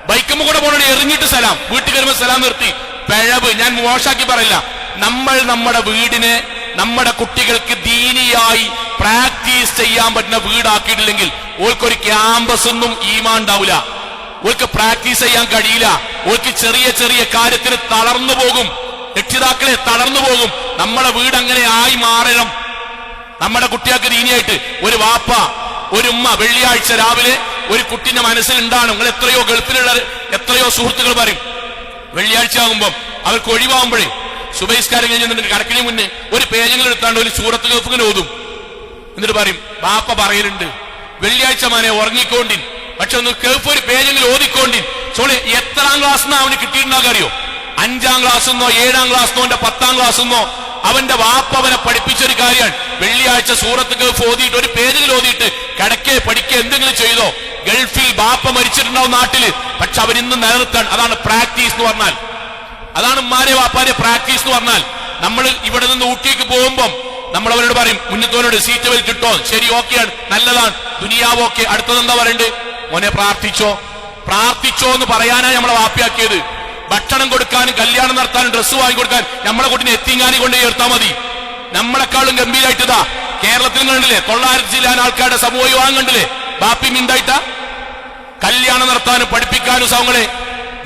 ബൈക്കുമ്പോ കൂടെ പോകണോണ്ട് എറിഞ്ഞിട്ട് സലാം. വീട്ടിൽ കയറുമ്പോ സലാം നിർത്തി. പിഴവ്. ഞാൻ മോശാക്കി പറയില്ല. നമ്മൾ നമ്മുടെ വീടിനെ നമ്മുടെ കുട്ടികൾക്ക് ദീനിയായി പ്രാക്ടീസ് ചെയ്യാൻ പറ്റുന്ന വീടാക്കിയിട്ടില്ലെങ്കിൽ ഓൾക്കൊരു ക്യാമ്പസ് ഒന്നും ഈമാൻ ഉണ്ടാവില്ല. ഓൾക്ക് പ്രാക്ടീസ് ചെയ്യാൻ കഴിയില്ല. ഓൾക്ക് ചെറിയ ചെറിയ കാര്യത്തിന് തളർന്നു പോകും. രക്ഷിതാക്കളെ തളർന്നു പോകും. നമ്മുടെ വീട് അങ്ങനെ ആയി മാറണം. നമ്മുടെ കുട്ടികൾക്ക് ദീനിയായിട്ട് ഒരു വാപ്പ ഒരു ഉമ്മ വെള്ളിയാഴ്ച രാവിലെ ഒരു കുട്ടിന്റെ മനസ്സിലുണ്ടാണ്. നിങ്ങൾ എത്രയോ ഗൾഫിലുള്ള എത്രയോ സുഹൃത്തുക്കൾ പറയും, വെള്ളിയാഴ്ച ആകുമ്പോൾ അവർക്ക് ഒഴിവാകുമ്പോഴേ സുബഹിസ്കാരം കഴിഞ്ഞിട്ട് കടക്കിന് മുന്നേ ഒരു പേജങ്ങൾ എടുത്താണ്ട് ഒരു സൂറത്ത് ഗൾഫിങ്ങനെ ഓതും. എന്നിട്ട് പറയും, ബാപ്പ പറയലുണ്ട് വെള്ളിയാഴ്ച മാനെ ഉറങ്ങിക്കോണ്ടിൻ, പക്ഷെ ഒന്ന് കേഫ് ഒരു പേജെങ്കിലും ഓതിക്കോണ്ടിൻ. സോളി എത്രാം ക്ലാസ് അവന് കിട്ടിയിട്ടുണ്ടാകാൻ അറിയോ? 5ാം ക്ലാസ് എന്നോ 7ാം ക്ലാസ് എന്നോ 10ാം ക്ലാസ് എന്നോ അവന്റെ വാപ്പ അവനെ പഠിപ്പിച്ചൊരു കാര്യമാണ്. വെള്ളിയാഴ്ച സൂറത്ത് ഗൾഫ് ഓതിയിട്ട് ഒരു പേജിൽ ഓതിയിട്ട് കിടക്കേ പഠിക്കേ എന്തെങ്കിലും ചെയ്തോ. ഗൾഫിൽ ബാപ്പ മരിച്ചിട്ടുണ്ടാവും നാട്ടില്, പക്ഷെ അവരിന്ന് നിലനിർത്താൻ. അതാണ് പ്രാക്ടീസ് എന്ന് പറഞ്ഞാൽ. അതാണ് ഉമ്മാരെ വാപ്പാരെ പ്രാക്ടീസ് എന്ന് പറഞ്ഞാൽ. നമ്മൾ ഇവിടെ നിന്ന് ഊട്ടിക്ക് പോകുമ്പം നമ്മൾ അവരോട് പറയും, മുന്നത്തോനോട് സീറ്റ് ബെൽറ്റ് ഇട്ടോ, ശരി ഓക്കെയാണ്, നല്ലതാണ്, ദുനിയാവ് ഓക്കെ. അടുത്തത് എന്താ പറയണ്ട്? മോനെ പ്രാർത്ഥിച്ചോ. പ്രാർത്ഥിച്ചോ എന്ന് പറയാനാണ് നമ്മളെ വാപ്പിയാക്കിയത്. ഭക്ഷണം കൊടുക്കാനും കല്യാണം നടത്താനും ഡ്രസ്സ് വാങ്ങിക്കൊടുക്കാൻ നമ്മളെ കുട്ടിനെ എത്തിങ്ങാനി കൊണ്ട് ചേർത്താൽ മതി. നമ്മളെക്കാളും ഗംഭീരായിട്ട് ഇതാ കേരളത്തിൽ കണ്ടില്ലേ, 900 ജില്ലാൻ ആൾക്കാരുടെ സമൂഹ വിവാഹം കണ്ടില്ലേ? ബാപ്പി മിണ്ടായിട്ടാ. കല്യാണം നടത്താനും പഠിപ്പിക്കാനും സൗങ്ങളെ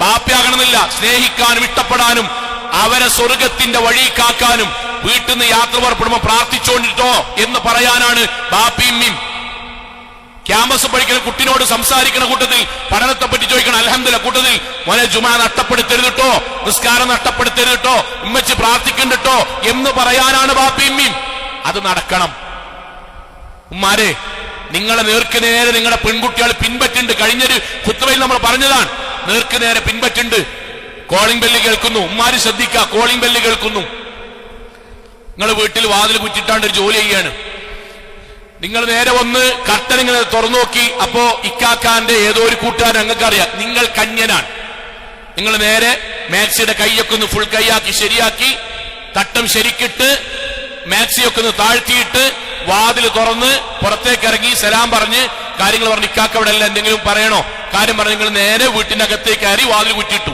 ബാപ്പയാകണമെന്നില്ല, സ്നേഹിക്കാനും ഇഷ്ടപ്പെടാനും അവരെ സ്വർഗത്തിന്റെ വഴി കാക്കാനും വീട്ടിൽ നിന്ന് യാത്ര പുറപ്പെടുമ്പോ പ്രാർത്ഥിച്ചോണ്ടിട്ടോ എന്ന് പറയാനാണ് ബാപ്പിയും. ക്യാമ്പസ് പഠിക്കുന്ന കുട്ടിനോട് സംസാരിക്കുന്ന കൂട്ടത്തിൽ പഠനത്തെ പറ്റി ചോദിക്കണം, അൽഹംദുലില്ലാ കൂട്ടത്തിൽ മോനെ ജുമാ നഷ്ടപ്പെടുത്തരുതിട്ടോ, നിസ്കാരം നഷ്ടപ്പെടുത്തരുതിട്ടോ, ഉമ്മച്ചി പ്രാർത്ഥിക്കണ്ടോ എന്ന് പറയാനാണ് ബാപ്പിയും. അത് നടക്കണം. ഉമ്മാരെ, നിങ്ങളെ നേർക്ക് നേരെ നിങ്ങളുടെ പെൺകുട്ടികൾ പിൻപറ്റുണ്ട്. കഴിഞ്ഞൊരു ഖുത്ബയിൽ നമ്മൾ പറഞ്ഞതാണ്, നേർക്ക് നേരെ പിൻപറ്റുണ്ട്. കോളിംഗ് ബെല്ല് കേൾക്കുന്നു, ഉമ്മാര് ശ്രദ്ധിക്കുക, കോളിംഗ് ബെല്ല് കേൾക്കുന്നു. നിങ്ങൾ വീട്ടിൽ വാതിൽ കുറ്റിട്ടാണ്ട് ഒരു ജോലി ചെയ്യാണ്. നിങ്ങൾ നേരെ വന്ന് കർട്ടൻ ഇങ്ങനെ തുറന്നു നോക്കി, അപ്പോ ഇക്കാക്കാന്റെ ഏതോ ഒരു കൂട്ടുകാരൻ നിങ്ങൾക്കറിയാം, നിങ്ങൾ കന്യനാണ്. നിങ്ങൾ നേരെ മാക്സിയുടെ കൈയൊക്കെ ഒന്ന് ഫുൾ കൈയാക്കി ശരിയാക്കി, തട്ടം ശരിക്കിട്ട് മാക്സിയൊക്കെ ഒന്ന് താഴ്ത്തിയിട്ട് വാതിൽ തുറന്ന് പുറത്തേക്ക് ഇറങ്ങി സലാം പറഞ്ഞ് കാര്യങ്ങൾ പറഞ്ഞ്, ഇക്കാക്ക അവിടെ അല്ല, എന്തെങ്കിലും പറയണോ കാര്യം പറഞ്ഞ് നിങ്ങൾ നേരെ വീട്ടിന്റെ അകത്തേക്ക് കയറി വാതിൽ കുറ്റിട്ടു.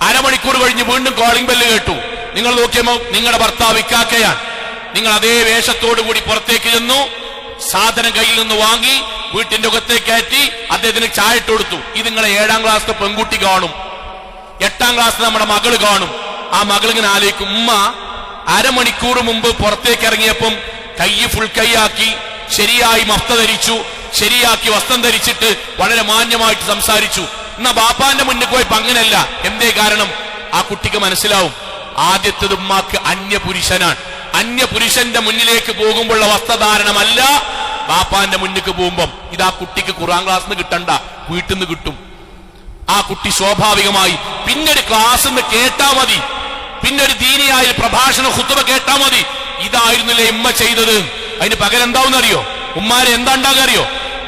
അരമണിക്കൂർ കഴിഞ്ഞ് വീണ്ടും കോളിംഗ് ബെല്ല് കേട്ടു. നിങ്ങൾ നോക്കിയപ്പോ നിങ്ങളുടെ ഭർത്താവ് ഇക്കാക്കയാണ്. നിങ്ങൾ അതേ വേഷത്തോടു കൂടി പുറത്തേക്ക് ചെന്നു, സാധനം കയ്യിൽ നിന്ന് വാങ്ങി വീട്ടിന്റെ അകത്തേക്ക് കയറ്റി അദ്ദേഹത്തിന് ചായ ഇട്ട് കൊടുത്തു. ഇത് നിങ്ങളെ 7ാം ക്ലാസ്സിലെ പെൺകുട്ടി കാണും, 8ാം ക്ലാസ്സിൽ നമ്മുടെ മകള് കാണും. ആ മകളിങ്ങനെ ആലോചിക്കും, ഉമ്മ അരമണിക്കൂർ മുമ്പ് പുറത്തേക്ക് ഇറങ്ങിയപ്പം കൈ ഫുൾ കൈയാക്കി ശരിയായി മഫ്ത ധരിച്ചു, ശരിയാക്കി വസ്ത്രം ധരിച്ചിട്ട് വളരെ മാന്യമായിട്ട് സംസാരിച്ചു. എന്നാ ബാപ്പാന്റെ മുന്നിൽ പോയപ്പോ അങ്ങനെയല്ല. എന്തേ കാരണം? ആ കുട്ടിക്ക് മനസ്സിലാവും, ആദ്യത്തത് ഉമ്മാക്ക് അന്യപുരുഷനാണ്. അന്യപുരുഷന്റെ മുന്നിലേക്ക് പോകുമ്പോഴുള്ള വസ്ത്രധാരണമല്ല ബാപ്പാന്റെ മുന്നിലേക്ക് പോകുമ്പം. ഇത് ആ കുട്ടിക്ക് ഖുർആൻ ക്ലാസ്സിന് കിട്ടണ്ട, വീട്ടിൽ നിന്ന് കിട്ടും. ആ കുട്ടി സ്വാഭാവികമായി പിന്നൊരു ക്ലാസ് നിന്ന് കേട്ടാ മതി, പിന്നൊരു ദീനിയായ പ്രഭാഷണ ഖുത്ബ കേട്ടാ മതി. ഇതായിരുന്നില്ലേ ഉമ്മ ചെയ്തത്? അതിന് പകരം എന്താവുന്നറിയോ? ഉമ്മാരെ എന്താ ഉണ്ടാകാറിയോ?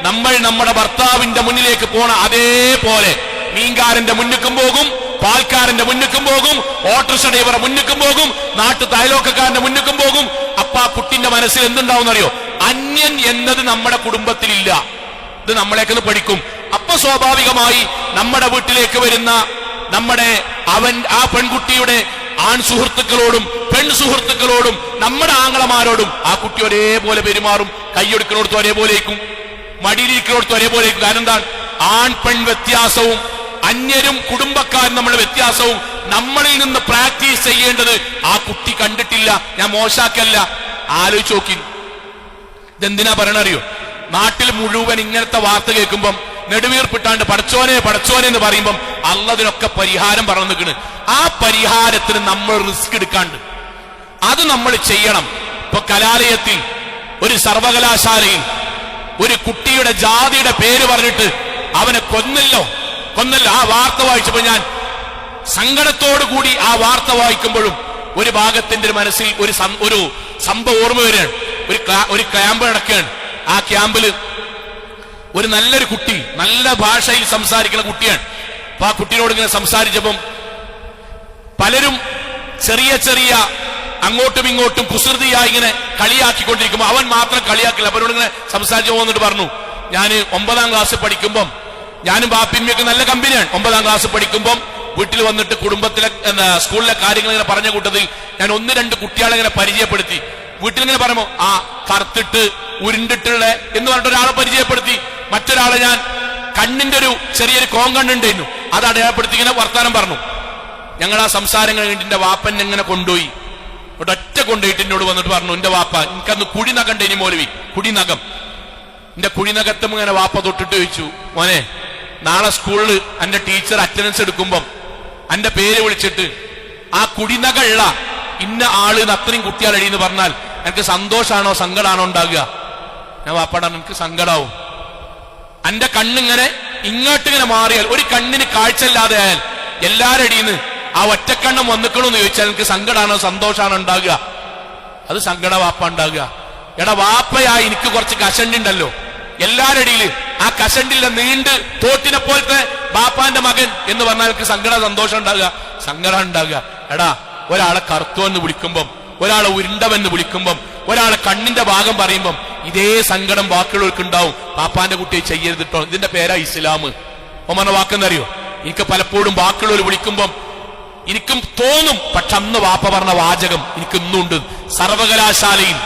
നമ്മൾ നമ്മുടെ ഭർത്താവിന്റെ മുന്നിലേക്ക് പോണ അതേപോലെ മീൻകാരന്റെ മുന്നിക്കും പോകും, പാൽക്കാരന്റെ മുന്നിക്കും പോകും, ഓട്ടോറിക്ഷ ഡ്രൈവറെ മുന്നിക്കും പോകും, നാട്ടു തായലോക്കക്കാരന്റെ മുന്നിക്കും പോകും. അപ്പൊ ആ കുട്ടിന്റെ മനസ്സിൽ എന്തുണ്ടാവുന്നറിയോ? അന്യൻ എന്നത് നമ്മുടെ കുടുംബത്തിലില്ല. ഇത് നമ്മളേക്കൊന്ന് പഠിക്കും. അപ്പൊ സ്വാഭാവികമായി നമ്മുടെ വീട്ടിലേക്ക് വരുന്ന ആ പെൺകുട്ടിയുടെ ആൺ സുഹൃത്തുക്കളോടും പെൺ സുഹൃത്തുക്കളോടും നമ്മുടെ ആങ്ങളമാരോടും ആ കുട്ടി ഒരേപോലെ പെരുമാറും. കൈയൊടുക്കുന്നോടത്തും ഒരേപോലെയും മടിയിലിരിക്കുന്നോടത്തും ഒരേപോലെയും. കാരണം എന്താണ്? ആൺ പെൺ വ്യത്യാസവും അന്യരും കുടുംബക്കാരും നമ്മുടെ വ്യത്യാസവും നമ്മളിൽ നിന്ന് പ്രാക്ടീസ് ചെയ്യേണ്ടത് ആ കുട്ടി കണ്ടിട്ടില്ല. ഞാൻ മോശാക്കല്ല, ആലോചിച്ച് നോക്കി. ഇതെന്തിനാ പറയണറിയോ? നാട്ടിൽ മുഴുവൻ ഇങ്ങനത്തെ വാർത്ത കേൾക്കുമ്പം നെടുവീർപ്പിട്ടാണ്ട് പടച്ചോനെ പടച്ചോനെ എന്ന് പറയുമ്പം അള്ളതിനൊക്കെ പരിഹാരം പറഞ്ഞു നിൽക്കണ്. ആ പരിഹാരത്തിന് നമ്മൾ റിസ്ക് എടുക്കാണ്ട് അത് നമ്മൾ ചെയ്യണം. ഇപ്പൊ കലാലയത്തിൽ ഒരു സർവകലാശാലയിൽ ഒരു കുട്ടിയുടെ ജാതിയുടെ പേര് പറഞ്ഞിട്ട് അവനെ കൊന്നല്ലോ. ആ വാർത്ത വായിച്ചപ്പോ ഞാൻ സങ്കടത്തോടു കൂടി ആ വാർത്ത വായിക്കുമ്പോഴും ഒരു ഭാഗത്തിന്റെ മനസ്സിൽ ഒരു സംഭവം ഓർമ്മ വരികയാണ്. ഒരു ക്യാമ്പ് നടക്കുകയാണ്. ആ ക്യാമ്പില് ഒരു നല്ലൊരു കുട്ടി, നല്ല ഭാഷയിൽ സംസാരിക്കുന്ന കുട്ടിയാണ്. അപ്പൊ ആ കുട്ടിയോട് ഇങ്ങനെ സംസാരിച്ചപ്പം പലരും ചെറിയ ചെറിയ അങ്ങോട്ടും ഇങ്ങോട്ടും കുസൃതിയായി ഇങ്ങനെ കളിയാക്കിക്കൊണ്ടിരിക്കുമ്പോ അവൻ മാത്രം കളിയാക്കില്ല. അവരോട് ഇങ്ങനെ സംസാരിച്ചു പോകുന്നിട്ട് പറഞ്ഞു, ഞാൻ 9ാം ക്ലാസ് പഠിക്കുമ്പം, ഞാനും ബാപ്പിമ്മയൊക്കെ നല്ല കമ്പനിയാണ്. 9ാം ക്ലാസ് പഠിക്കുമ്പം വീട്ടിൽ വന്നിട്ട് കുടുംബത്തിലെ സ്കൂളിലെ കാര്യങ്ങൾ ഇങ്ങനെ പറഞ്ഞ കൂട്ടത്തിൽ ഞാൻ 1-2 കുട്ടികളെ ഇങ്ങനെ പരിചയപ്പെടുത്തി. വീട്ടിൽ ഇങ്ങനെ പറയുമ്പോ ആ കറുത്തിട്ട് ഉരുണ്ടിട്ടുള്ള എന്ന് പറഞ്ഞിട്ട് ഒരാളെ പരിചയപ്പെടുത്തി. മറ്റൊരാളെ ഞാൻ കണ്ണിന്റെ ഒരു ചെറിയൊരു കോങ്കണ്ണുണ്ടായിരുന്നു, അത് അടയാളപ്പെടുത്തി ഇങ്ങനെ വർത്താനം പറഞ്ഞു. ഞങ്ങൾ ആ സംസാരങ്ങൾ കഴിഞ്ഞിട്ട് എന്റെ വാപ്പൻ എങ്ങനെ കൊണ്ടുപോയി, ഒറ്റ കൊണ്ടുപോയിട്ട് എന്നോട് വന്നിട്ട് പറഞ്ഞു, എന്റെ വാപ്പ എനിക്കന്ന് കുഴിനകണ്ട്, ഇനി മൗലവി കുഴിനകം, എന്റെ കുഴിനകത്തും ഇങ്ങനെ വാപ്പ തൊട്ടിട്ട് ചോദിച്ചു, മോനെ നാളെ സ്കൂളിൽ എന്റെ ടീച്ചർ അറ്റൻഡൻസ് എടുക്കുമ്പം എന്റെ പേര് വിളിച്ചിട്ട് ആ കുഴിനകളുള്ള ഇന്ന ആള് അത്രയും കുട്ടികളെന്ന് പറഞ്ഞാൽ എനിക്ക് സന്തോഷാണോ സങ്കടാണോ ഉണ്ടാകുക? ഞാൻ വാപ്പാടാ എനിക്ക് സങ്കടാവും. എന്റെ കണ്ണിങ്ങനെ ഇങ്ങോട്ടിങ്ങനെ മാറിയാൽ, ഒരു കണ്ണിന് കാഴ്ചയില്ലാതെ ആയാൽ എല്ലാവരുടെ അടിയിൽ നിന്ന് ആ ഒറ്റക്കണ്ണം വന്നിക്കണമെന്ന് ചോദിച്ചാൽ എനിക്ക് സങ്കടാണോ സന്തോഷാണോ ഉണ്ടാകുക? അത് സങ്കട വാപ്പ ഉണ്ടാകുക. എടാ വാപ്പയായി എനിക്ക് കുറച്ച് കഷണ്ടുണ്ടല്ലോ എല്ലാരടിയില്, ആ കഷണ്ടിലെ നീണ്ട് തോട്ടിനെ പോലത്തെ ബാപ്പാന്റെ മകൻ എന്ന് പറഞ്ഞാൽ സങ്കട സന്തോഷം ഉണ്ടാകുക, സങ്കടം ഉണ്ടാകുക. എടാ ഒരാളെ കറുത്തോന്ന് വിളിക്കുമ്പം, ഒരാളെ ഉരുണ്ടവെന്ന് വിളിക്കുമ്പം, ഒരാളെ കണ്ണിന്റെ ഭാഗം പറയുമ്പം ഇതേ സങ്കടം ബാക്കിയുള്ളവർക്ക് ഉണ്ടാവും. പാപ്പാന്റെ കുട്ടിയെ ചെയ്യരുതിട്ടോ. ഇതിന്റെ പേരാ ഇസ്ലാം. ഒമന വാക്കെന്നറിയോ? എനിക്ക് പലപ്പോഴും ബാക്കിയുള്ളവർ വിളിക്കുമ്പം എനിക്കും തോന്നും, പക്ഷെ അന്ന് വാപ്പ പറഞ്ഞ വാചകം എനിക്ക് ഇന്നുണ്ട്. സർവകലാശാലയിൽ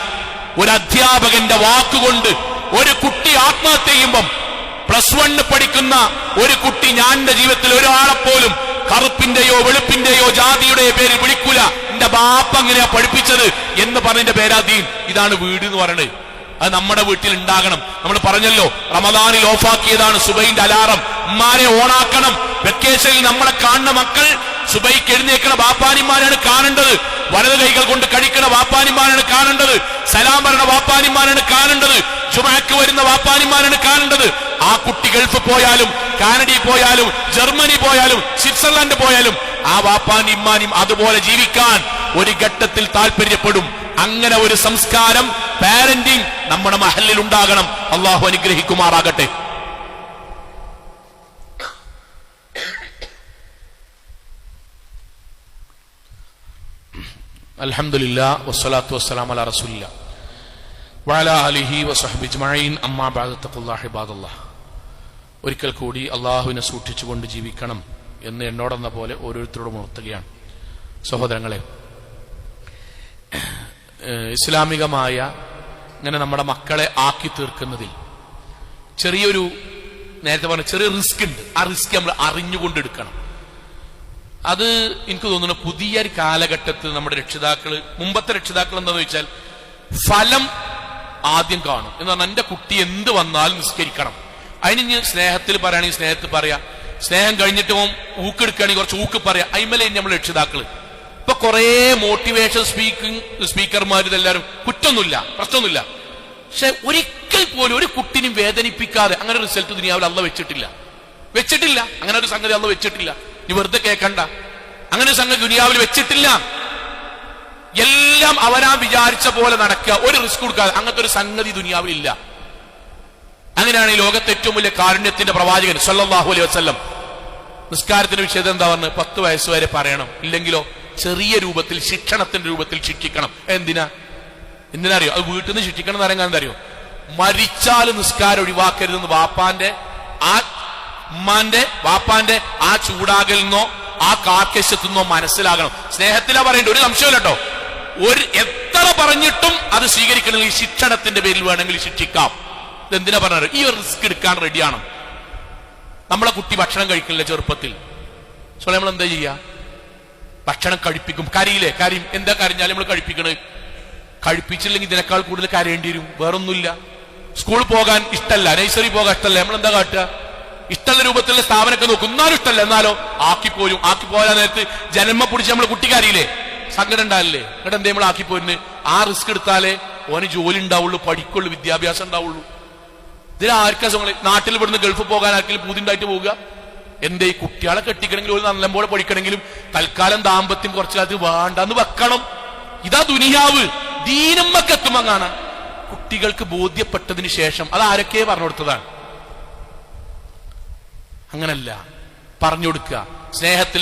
ഒരു അധ്യാപകന്റെ വാക്കുകൊണ്ട് ഒരു കുട്ടി ആത്മഹത്യ ചെയ്യുമ്പം +1 പഠിക്കുന്ന ഒരു കുട്ടി, ഞാൻ എന്റെ ജീവിതത്തിൽ ഒരാളെപ്പോലും കറുപ്പിന്റെയോ വെളുപ്പിന്റെയോ ജാതിയുടെയോ പേര് വിളിക്കൂല, എന്റെ ബാപ്പ അങ്ങനെയാ പഠിപ്പിച്ചത് എന്ന് പറഞ്ഞതിന്റെ പേരാ ദീൻ. ഇതാണ് വീട് എന്ന് പറയുന്നത്. അത് നമ്മുടെ വീട്ടിൽ ഉണ്ടാകണം. നമ്മൾ പറഞ്ഞല്ലോ, റമദാനിൽ ഓഫാക്കിയതാണ് സുബൈന്റെ അലാറം. ഉമ്മാരെ ഓണാക്കണം. വെക്കേഷനിൽ നമ്മളെ കാണുന്ന മക്കൾ സുബൈക്ക് എഴുന്നേക്കണ ബാപ്പാനിമാരാണ് കാണേണ്ടത്. വലത് കൈകൾ കൊണ്ട് കഴിക്കണ വാപ്പാനിമാരാണ് കാണേണ്ടത്. സലാം പറഞ്ഞ വാപ്പാനിമാരാണ് കാണേണ്ടത്. ജുമഅക്ക് വരുന്ന വാപ്പാനിമാരാണ് കാണേണ്ടത്. ആ കുട്ടി ഗൾഫ് പോയാലും കാനഡ പോയാലും ജർമ്മനി പോയാലും സ്വിറ്റ്സർലൻഡ് പോയാലും ആ വാപ്പാനും ഇമ്മാനും അതുപോലെ ജീവിക്കാൻ ഒരു ഘട്ടത്തിൽ താല്പര്യപ്പെടും. അങ്ങനെ ഒരു സംസ്കാരം, പാരന്റിംഗ് നമ്മുടെ മഹല്ലിൽ ഉണ്ടാകണം. അള്ളാഹു അനുഗ്രഹിക്കുമാറാകട്ടെ. അൽഹംദുലില്ലാഹ് വസ്സലാത്തു വസ്സലാമു അലാ റസൂലില്ലാഹ് വഅലാ ആലിഹി വസഹ്ബിഹി അജ്മഈൻ. അമ്മാ ബഅദ്. തഖുല്ലാഹ ഇബാദല്ലാഹ്. ഒരിക്കൽ കൂടി അള്ളാഹുവിനെ സൂക്ഷിച്ചുകൊണ്ട് ജീവിക്കണം എന്ന് എന്നോടെന്ന പോലെ ഓരോരുത്തരോടും ഉണർത്തുകയാണ്. സഹോദരങ്ങളെ, ഇസ്ലാമികമായ ഇങ്ങനെ നമ്മുടെ മക്കളെ ആക്കി തീർക്കുന്നതിൽ ചെറിയൊരു, നേരത്തെ പറഞ്ഞ ചെറിയ റിസ്ക് ഉണ്ട്. ആ റിസ്ക് നമ്മൾ അറിഞ്ഞുകൊണ്ടെടുക്കണം. അത് എനിക്ക് തോന്നുന്നു പുതിയൊരു കാലഘട്ടത്തിൽ നമ്മുടെ രക്ഷിതാക്കള്, മുമ്പത്തെ രക്ഷിതാക്കൾ എന്താന്ന് വെച്ചാൽ ഫലം ആദ്യം കാണും എന്ന് പറഞ്ഞാൽ എന്റെ കുട്ടി എന്ത് വന്നാലും നിസ്കരിക്കണം. അതിന് സ്നേഹത്തിൽ പറയുകയാണെങ്കിൽ സ്നേഹത്തിൽ പറയാ, സ്നേഹം കഴിഞ്ഞിട്ട് ഊക്കെടുക്കുകയാണെങ്കിൽ കുറച്ച് ഊക്ക് പറയാ. അയിമലെ നമ്മൾ രക്ഷിതാക്കള് ഇപ്പൊ കുറെ മോട്ടിവേഷൻ സ്പീക്കർമാർ ഇതെല്ലാരും കുറ്റൊന്നുമില്ല, പ്രശ്നമൊന്നുമില്ല. പക്ഷെ ഒരിക്കൽ പോലും ഒരു കുട്ടിനും വേദനിപ്പിക്കാതെ അങ്ങനെ റിസൾട്ട് ദുനിയാവിൽ അള്ള വെച്ചിട്ടില്ല. അങ്ങനെ ഒരു സംഗതി അള്ള വെച്ചിട്ടില്ല. നീ വെറുതെ കേൾക്കണ്ട, അങ്ങനെ ഒരു സംഗതി ദുനിയാവിൽ വെച്ചിട്ടില്ല. എല്ലാം അവരാ വിചാരിച്ച പോലെ നടക്കുക, ഒരു റിസ്ക് കൊടുക്കാതെ. അങ്ങനത്തെ ഒരു സംഗതി ദുനിയാവിൽ ഇല്ല. അങ്ങനെയാണ് ഈ ലോകത്തെ ഏറ്റവും വലിയ കാരുണ്യത്തിന്റെ പ്രവാചകൻ സല്ലല്ലാഹു അലൈഹി വസല്ലം നിസ്കാരത്തിന്റെ വിഷയത്തിൽ എന്താ പറഞ്ഞത്? 10 വയസ്സ് വരെ പറയണം, ഇല്ലെങ്കിലോ ചെറിയ രൂപത്തിൽ, ശിക്ഷണത്തിന്റെ രൂപത്തിൽ ശിക്ഷിക്കണം. എന്തിനാ അറിയോ? അത് വീട്ടിൽ നിന്ന് ശിക്ഷിക്കണം എന്ന് പറയാൻ എന്താ അറിയോ? മരിച്ചാൽ നിസ്കാരം ഒഴിവാക്കരുതെന്ന് വാപ്പാന്റെ ആ ചൂടാകൽ നിന്നോ ആ കാർക്കശ്യത്തിൽ നിന്നോ മനസ്സിലാകണം. സ്നേഹത്തിലാ പറയേണ്ടത്, ഒരു സംശയമില്ല കേട്ടോ. എത്ര പറഞ്ഞിട്ടും അത് സ്വീകരിക്കണമെങ്കിൽ ശിക്ഷണത്തിന്റെ പേരിൽ വേണമെങ്കിൽ ശിക്ഷിക്കാം. ഇതെന്തിനാ പറഞ്ഞത്? ഈ ഒരു റിസ്ക് എടുക്കാൻ റെഡിയാണ്. നമ്മളെ കുട്ടി ഭക്ഷണം കഴിക്കില്ല ചെറുപ്പത്തിൽ, സോ നമ്മൾ എന്താ ചെയ്യാ? ഭക്ഷണം കഴിപ്പിക്കും. കരിയില്ലേ? കരയും. എന്താ കരഞ്ഞാലും നമ്മൾ കഴിപ്പിക്കണത്? കഴിപ്പിച്ചില്ലെങ്കിൽ ഇതിനേക്കാൾ കൂടുതൽ കരയേണ്ടി വരും. വേറൊന്നുമില്ല. സ്കൂളിൽ പോകാൻ ഇഷ്ടമല്ല, നഴ്സറി പോകാൻ ഇഷ്ടമല്ല, നമ്മൾ എന്താ കാട്ടുക? ഇഷ്ടമുള്ള രൂപത്തിലുള്ള സ്ഥാപനമൊക്കെ നോക്കും, എന്നാലും ഇഷ്ടമല്ല, എന്നാലോ ആക്കിപ്പോരാൻ നേരത്ത് ജന്മ പിടിച്ച് നമ്മൾ കുട്ടിക്കാരിയില്ലേ? സങ്കടം ഉണ്ടാവില്ലേ? എന്നിട്ട് എന്തേ നമ്മൾ ആക്കിപ്പോരുന്ന്? ആ റിസ്ക് എടുത്താലേ ഓന് ജോലി ഉണ്ടാവുള്ളൂ, പഠിക്കുള്ളൂ, വിദ്യാഭ്യാസം ഉണ്ടാവുള്ളൂ. ഇതിൽ ആർക്കാ നാട്ടിൽ ഇവിടുന്ന് ഗൾഫ് പോകാൻ ആർക്കെങ്കിലും പൂതിണ്ടായിട്ട് പോവുക? എന്തേ? കുട്ടികളെ കെട്ടിക്കണമെങ്കിലും ഒരു നല്ലപോലെ പഠിക്കണമെങ്കിലും തൽക്കാലം ദാമ്പത്യം കുറച്ചു കാലത്ത് വേണ്ടെന്ന് വെക്കണം. ഇതാ ദുനിയാവ്. ദീനമ്മക്ക് എത്തുമ്പോ കാണാം കുട്ടികൾക്ക് ബോധ്യപ്പെട്ടതിന് ശേഷം അത് ആരൊക്കെ പറഞ്ഞു കൊടുത്തതാണ്. അങ്ങനല്ല, പറഞ്ഞു കൊടുക്കുക, സ്നേഹത്തിൽ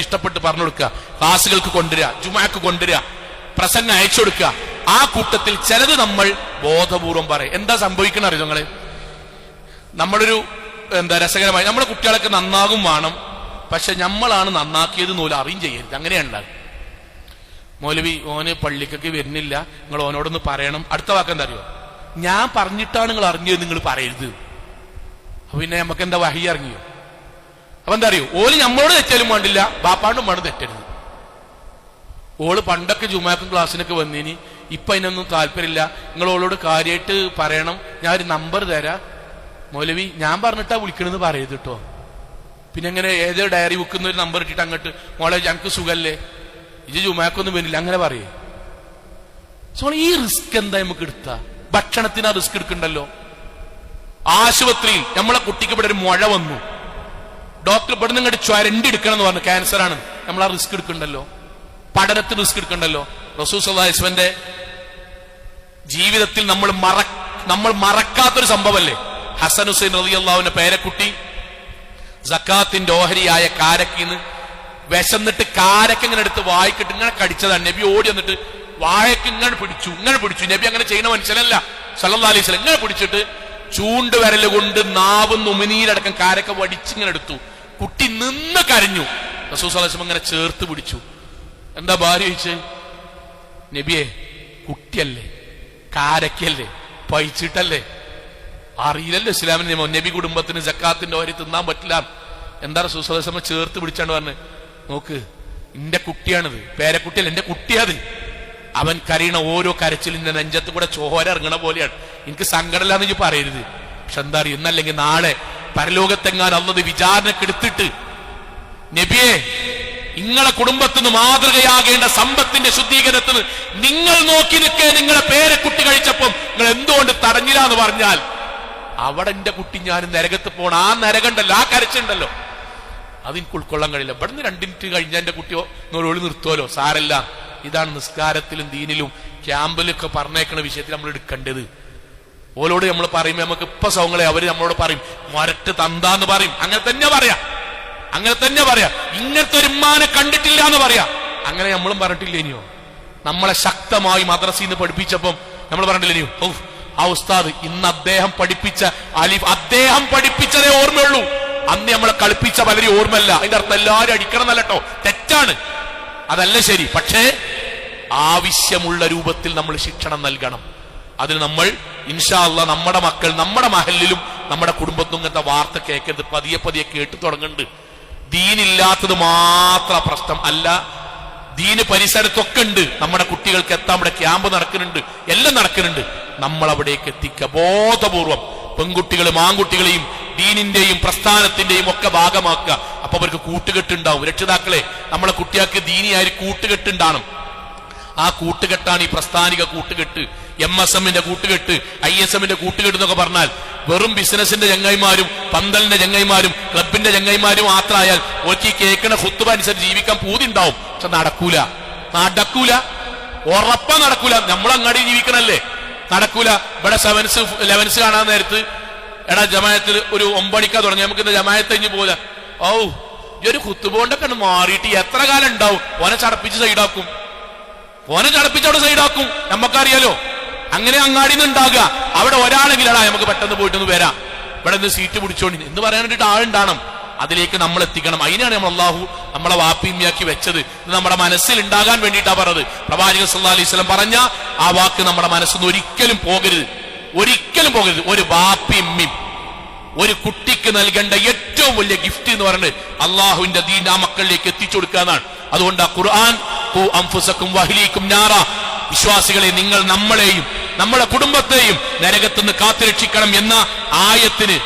ഇഷ്ടപ്പെട്ട് പറഞ്ഞു കൊടുക്കുക, ക്ലാസുകൾക്ക് കൊണ്ടുവരിക, ജുമാക്ക് കൊണ്ടുവരിക, പ്രസംഗം അയച്ചു കൊടുക്കുക. ആ കൂട്ടത്തിൽ ചിലത് നമ്മൾ ബോധപൂർവം പറയും. എന്താ സംഭവിക്കണം അറിയോ നിങ്ങള്? നമ്മളൊരു രസകരമായി നമ്മുടെ കുട്ടികളൊക്കെ നന്നാകും വേണം, പക്ഷെ നമ്മളാണ് നന്നാക്കിയത് പോലും അറിയും ചെയ്യരുത്. അങ്ങനെയാണ്. മൗലവി ഓന് പള്ളിക്കൊക്കെ വരുന്നില്ല, നിങ്ങൾ ഓനോടൊന്ന് പറയണം. അടുത്ത വാക്ക് എന്താ അറിയോ? ഞാൻ പറഞ്ഞിട്ടാണ് നിങ്ങൾ അറിഞ്ഞത്, നിങ്ങൾ പറയരുത്. അപ്പൊ പിന്നെ നമുക്ക് എന്താ വഹി ഇറങ്ങിയോ? അപ്പൊ എന്താ അറിയോ? ഓല് നമ്മളോട് തെറ്റാലും വേണ്ടില്ല, ബാപ്പാണ്ടും വേണം തെറ്റരുത്. ഓള് പണ്ടൊക്കെ ജുമാക്കും ക്ലാസ്സിനൊക്കെ വന്നിനി, ഇപ്പൊ അതിനൊന്നും താല്പര്യമില്ല. നിങ്ങൾ ഓളോട് കാര്യമായിട്ട് പറയണം, ഞാൻ ഒരു നമ്പർ തരാം, മൗലവി ഞാൻ പറഞ്ഞിട്ടാ വിളിക്കണമെന്ന് പറയരുത് കേട്ടോ. പിന്നെ എങ്ങനെ ഏതോ ഡയറി വെക്കുന്ന ഒരു നമ്പർ ഇട്ടിട്ട് അങ്ങോട്ട്, മോളെ ഞങ്ങൾക്ക് സുഖല്ലേ, ഇത് ജുമാക്കൊന്നും വരില്ല, അങ്ങനെ പറയേ. സോ ഈ റിസ്ക് എന്താ നമുക്ക് എടുത്താ? ഭക്ഷണത്തിന് ആ റിസ്ക് എടുക്കണ്ടല്ലോ. ആശുപത്രിയിൽ നമ്മളെ കുട്ടിക്ക് ഇവിടെ ഒരു മുഴ വന്നു, ഡോക്ടർ ഇവിടെ നിന്ന് ഇങ്ങോട്ട് ചുരണ്ടി എടുക്കണം എന്ന് പറഞ്ഞു, ക്യാൻസർ ആണ്, നമ്മൾ ആ റിസ്ക് എടുക്കണ്ടല്ലോ. പഠനത്തിന് റിസ്ക് എടുക്കണ്ടല്ലോ. റസൂൽ സല്ലല്ലാഹു അലൈഹി വസല്ലം ജീവിതത്തിൽ നമ്മൾ മറക്കാത്തൊരു സംഭവമല്ലേ ഹസൻ ഹുസൈൻ റളിയല്ലാഹുവിന്റെ പേരക്കുട്ടി സക്കാത്തിന്റെ ഓഹരിയായ കാരക്കിന്ന് വിശന്നിട്ട് കാരക്ക് ഇങ്ങനെ എടുത്ത് വായിക്കിട്ട് ഇങ്ങനെ കടിച്ചതാണ്. നബി ഓടി വന്നിട്ട് വായക്ക് ഇങ്ങനെ പിടിച്ചു. നബി അങ്ങനെ ചെയ്യുന്ന മനുഷ്യനല്ല സല്ലല്ലാഹു അലൈഹി വസല്ലം. ഇങ്ങനെ പിടിച്ചിട്ട് ചൂണ്ടുവിരല് കൊണ്ട് നാവും ഉമിനീരടക്കം കാരക്ക വടിച്ചിങ്ങനെ എടുത്തു. കുട്ടി നിന്ന് കരഞ്ഞു. റസൂൽ സല്ലല്ലാഹു അലൈഹി വസല്ലം ഇങ്ങനെ ചേർത്ത് പിടിച്ചു. എന്താ ഭാര്യ ചോദിച്ച്? നബിയെ, കുട്ടിയല്ലേ, കാരക്കല്ലേ, പഴിച്ചിട്ടല്ലേ, അറിയില്ലല്ലോ ഇസ്ലാമിന്റെ നിയമം. നബി കുടുംബത്തിന് സക്കാത്തിന്റെ ഓഹരി തിന്നാൻ പറ്റില്ല. എന്താ റസൂൽ സല്ലല്ലാഹു അലൈഹി വസല്ലം ചേർത്ത് പിടിച്ചാണ്ട് പറഞ്ഞു, നോക്ക്, എന്റെ കുട്ടിയാണിത്, പേരക്കുട്ടിയല്ല, എന്റെ കുട്ടിയത്. അവൻ കരയണ ഓരോ കരച്ചിലിന്റെ നെഞ്ചത്ത് കൂടെ ചോര ഇറങ്ങണ പോലെയാണ്. എനിക്ക് സങ്കടമില്ലാന്ന് ഇനി പറയരുത്. പക്ഷെ എന്താ അറിയും, എന്നല്ലെങ്കിൽ നാളെ പരലോകത്തെങ്ങാൻ അള്ളത് വിചാരണക്കെടുത്തിട്ട് നബിയെ, നിങ്ങളെ കുടുംബത്തിന് മാതൃകയാകേണ്ട സമ്പത്തിന്റെ ശുദ്ധീകരണത്തിന് നിങ്ങൾ നോക്കി നിൽക്കേ, നിങ്ങളെ പേരക്കുട്ടി കഴിച്ചപ്പം നിങ്ങൾ എന്തുകൊണ്ട് തടഞ്ഞില്ല എന്ന് പറഞ്ഞാൽ അവിടെ എന്റെ കുട്ടി ഞാൻ നരകത്ത് പോണ ആ നരകണ്ടല്ലോ, ആ കരച്ചുണ്ടല്ലോ, അതെനിക്ക് ഉൾക്കൊള്ളാൻ കഴിയില്ല. ഇവിടുന്ന് 2 മിനിറ്റ് കഴിഞ്ഞാൽ എന്റെ കുട്ടിയോ ഒളി നിർത്തുമല്ലോ, സാരല്ല. ഇതാണ് നിസ്കാരത്തിലും ദീനിലും ക്യാമ്പിലൊക്കെ പറഞ്ഞേക്കുന്ന വിഷയത്തിൽ നമ്മൾ എടുക്കേണ്ടത്. ഓലോട് നമ്മൾ പറയുമ്പോ നമുക്ക് ഇപ്പൊ സൗങ്ങളെ അവര് നമ്മളോട് പറയും മരട്ട് തന്താന്ന് പറയും. അങ്ങനെ തന്നെ പറയാ. ഇങ്ങനത്തെ ഒരു ഉമ്മാനെ കണ്ടിട്ടില്ല എന്ന് പറയാ. അങ്ങനെ നമ്മളും പറഞ്ഞിട്ടില്ല. ഇനിയോ നമ്മളെ ശക്തമായി മദ്രസയിൽ നിന്ന് പഠിപ്പിച്ചപ്പം നമ്മൾ പറഞ്ഞിട്ടില്ല ഇനിയോ, ആ ഉസ്താദ് ഇന്ന് അദ്ദേഹം പഠിപ്പിച്ച അദ്ദേഹം പഠിപ്പിച്ചതേ ഓർമ്മയുള്ളൂ, അന്ന് നമ്മളെ കളിപ്പിച്ച പലരും ഓർമ്മയല്ല. അതിന്റെ അർത്ഥം എല്ലാവരും അടിക്കണം എന്നല്ലോ, തെറ്റാണ്, അതല്ല ശരി. പക്ഷേ ആവശ്യമുള്ള രൂപത്തിൽ നമ്മൾ ശിക്ഷണം നൽകണം. അതിന് നമ്മൾ ഇൻഷാ അല്ലാഹ് നമ്മുടെ മക്കൾ, നമ്മുടെ മഹലിലും നമ്മുടെ കുടുംബത്തിലും ഇങ്ങനത്തെ വാർത്ത കേൾക്കരുത്. പതിയെ പതിയെ കേട്ടു തുടങ്ങുന്നുണ്ട്. ദീനില്ലാത്തത് മാത്ര പ്രശ്നം അല്ല, ദീന് പരിസരത്തൊക്കെ ഉണ്ട്. നമ്മുടെ കുട്ടികൾക്ക് എത്താൻ ഇവിടെ ക്യാമ്പ് നടക്കുന്നുണ്ട്, എല്ലാം നടക്കുന്നുണ്ട്. നമ്മൾ അവിടേക്ക് എത്തിക്കുക ബോധപൂർവം. പെൺകുട്ടികളും ആൺകുട്ടികളെയും ദീനിന്റെയും പ്രസ്ഥാനത്തിന്റെയും ഒക്കെ ഭാഗമാക്കുക. അപ്പൊ അവർക്ക് കൂട്ടുകെട്ടുണ്ടാവും. രക്ഷിതാക്കളെ, നമ്മളെ കുട്ടികൾക്ക് ദീനിയായ കൂട്ടുകെട്ടുണ്ടാണ്. ആ കൂട്ടുകെട്ടാണ് ഈ പ്രസ്ഥാനിക കൂട്ടുകെട്ട്, MSMന്റെ കൂട്ടുകെട്ട്, ISMന്റെ കൂട്ടുകെട്ട് എന്നൊക്കെ പറഞ്ഞാൽ വെറും ബിസിനസിന്റെ ചങ്ങായിമാരും പന്തലിന്റെ ചങ്ങായിമാരും ക്ലബിന്റെ ചങ്ങായിമാരും മാത്രമായാൽ ഓർക്ക് കേൾക്കണ ഖുത്ബ അനുസരിച്ച് ജീവിക്കാൻ പൂതി ഉണ്ടാവും. പക്ഷെ നടക്കൂല, ഉറപ്പാ നടക്കൂല. നമ്മളങ്ങാടി ജീവിക്കണല്ലേ, നടക്കൂല. ഇവിടെ 7s 11s കാണാൻ നേരത്ത് എടാ ജമായത്തിൽ ഒരു 9 മണിക്കാ തുടങ്ങി, നമുക്ക് ഇന്ന് ജമായത്ത് കഴിഞ്ഞ് പോലെ ഈ ഒരു ഖുത്ബോണ്ടൊക്കെ മാറിയിട്ട് എത്ര കാലം ഉണ്ടാവും? ഓനെ ചടപ്പിച്ച് സൈഡാക്കും, അവിടെ സൈഡാക്കും. നമുക്കറിയാലോ. അങ്ങനെ അങ്ങാടിന്ന് ഉണ്ടാകുക. അവിടെ ഒരാളെങ്കിലടാ നമുക്ക് പെട്ടെന്ന് പോയിട്ടൊന്ന് വരാം, ഇവിടെ നിന്ന് സീറ്റ് പിടിച്ചോണ്ടി എന്ന് പറയാൻ വേണ്ടിട്ട് ആളുണ്ടാണം. അതിലേക്ക് നമ്മൾ എത്തിക്കണം. അതിനാണ് നമ്മൾ അള്ളാഹു നമ്മളെ വാപ്പിയമ്മയാക്കി വെച്ചത്. ഇത് നമ്മുടെ മനസ്സിൽ ഉണ്ടാകാൻ വേണ്ടിയിട്ടാ പറഞ്ഞത്. പ്രവാചകൻ സല്ലല്ലാഹു അലൈഹി വസല്ലം പറഞ്ഞ ആ വാക്ക് നമ്മുടെ മനസ്സിൽ നിന്ന് ഒരിക്കലും പോകരുത്. ഒരു വാപ്പിയമ്മയും ഒരു കുട്ടിക്ക് നൽകേണ്ട ഏറ്റവും വലിയ ഗിഫ്റ്റ് എന്ന് പറയുന്നത് അള്ളാഹുവിന്റെ ദീൻ ആ മക്കളിലേക്ക് എത്തിച്ചു കൊടുക്കാന്നാണ്. അതുകൊണ്ട് ആ ഖുർആൻ ഖു അൻഫുസകും വഅഹ്ലീകും നാറ, വിശ്വാസികളെ, നിങ്ങൾ നമ്മളെയും നമ്മുടെ കുടുംബത്തെയും നരകത്തുനിന്ന് കാത്തുരക്ഷിക്കണം എന്ന ആയത്തിന്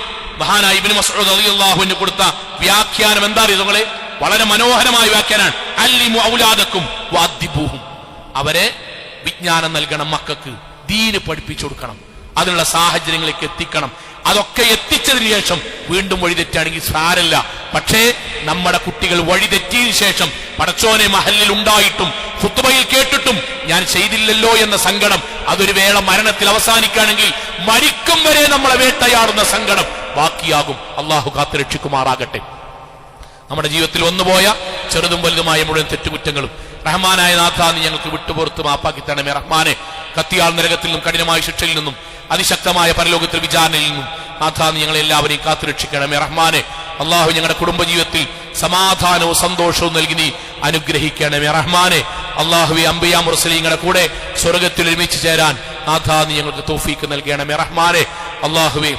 മഹാനായ ഇബ്നു മസ്ഊദ് റളിയല്ലാഹു അൻഹു കൊടുത്ത വ്യാഖ്യാനം എന്താ അറിയുന്നേ? വളരെ മനോഹരമായ വ്യാഖ്യാനാണ്. അല്ലിമു ഔലാദക്കും വഅദ്ദിബൂഹും, അവരെ വിജ്ഞാനം നൽകണം, മക്കൾക്ക് ദീന് പഠിപ്പിച്ചു കൊടുക്കണം, അതിനുള്ള സാഹചര്യങ്ങളിലേക്ക് എത്തിക്കണം. അതൊക്കെ എത്തിച്ചതിന് ശേഷം വീണ്ടും വഴിതെറ്റാണെങ്കിൽ സാരല്ല. പക്ഷേ നമ്മുടെ കുട്ടികൾ വഴിതെറ്റിയതിനു ശേഷം പടച്ചോനെ മഹല്ലിൽ ഉണ്ടായിട്ടും ഖുത്ബയിൽ കേട്ടിട്ടും ഞാൻ ചെയ്തില്ലല്ലോ എന്ന സങ്കടം അതൊരു വേള മരണത്തിൽ അവസാനിക്കുകയാണെങ്കിൽ മരിക്കും വരെ നമ്മളെ വേട്ടയാടുന്ന സങ്കടം ബാക്കിയാകും. അള്ളാഹു കാത്തുരക്ഷിക്കുമാറാകട്ടെ. നമ്മുടെ ജീവിതത്തിൽ വന്നുപോയ ചെറുതും വലുതുമായ മുഴുവൻ തെറ്റുകുറ്റങ്ങളും റഹ്മാനായ നാഥ നീ ഞങ്ങൾക്ക് വിട്ടുപുറത്ത് മാപ്പാക്കി തരണമേ റഹ്മാനെ. കത്തിയാൾ നരകത്തിൽ നിന്നും കഠിനമായ ശിക്ഷയിൽ നിന്നും അതിശക്തമായ പരലോകത്തിൽ വിചാരണയിൽ നിന്നും നാഥ നീ ഞങ്ങളെ എല്ലാവരെയും കാത്തുരക്ഷിക്കണമേ റഹ്മാനെ. അള്ളാഹു ഞങ്ങളുടെ കുടുംബജീവിതത്തിൽ സമാധാനവും സന്തോഷവും നൽകി നീ അനുഗ്രഹിക്കണമേ റഹ്മാനെ. അള്ളാഹുവെ, അംബിയാ മുർസലീങ്ങളുടെ കൂടെ സ്വർഗത്തിൽ ഒരുമിച്ച് ചേരാൻ നാഥ നീ ഞങ്ങൾക്ക് തൗഫീക്ക് നൽകണമേ റഹ്മാനെ. അള്ളാഹുവെ,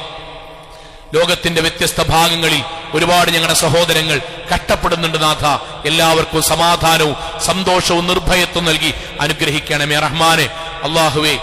ലോകത്തിന്റെ വ്യത്യസ്ത ഭാഗങ്ങളിൽ ഒരുപാട് ഞങ്ങളുടെ സഹോദരങ്ങൾ കഷ്ടപ്പെടുന്നുണ്ട് നാഥ. എല്ലാവർക്കും സമാധാനവും സന്തോഷവും നിർഭയത്വം നൽകി അനുഗ്രഹിക്കണമേ റഹ്മാനെ. അള്ളാഹുവെ,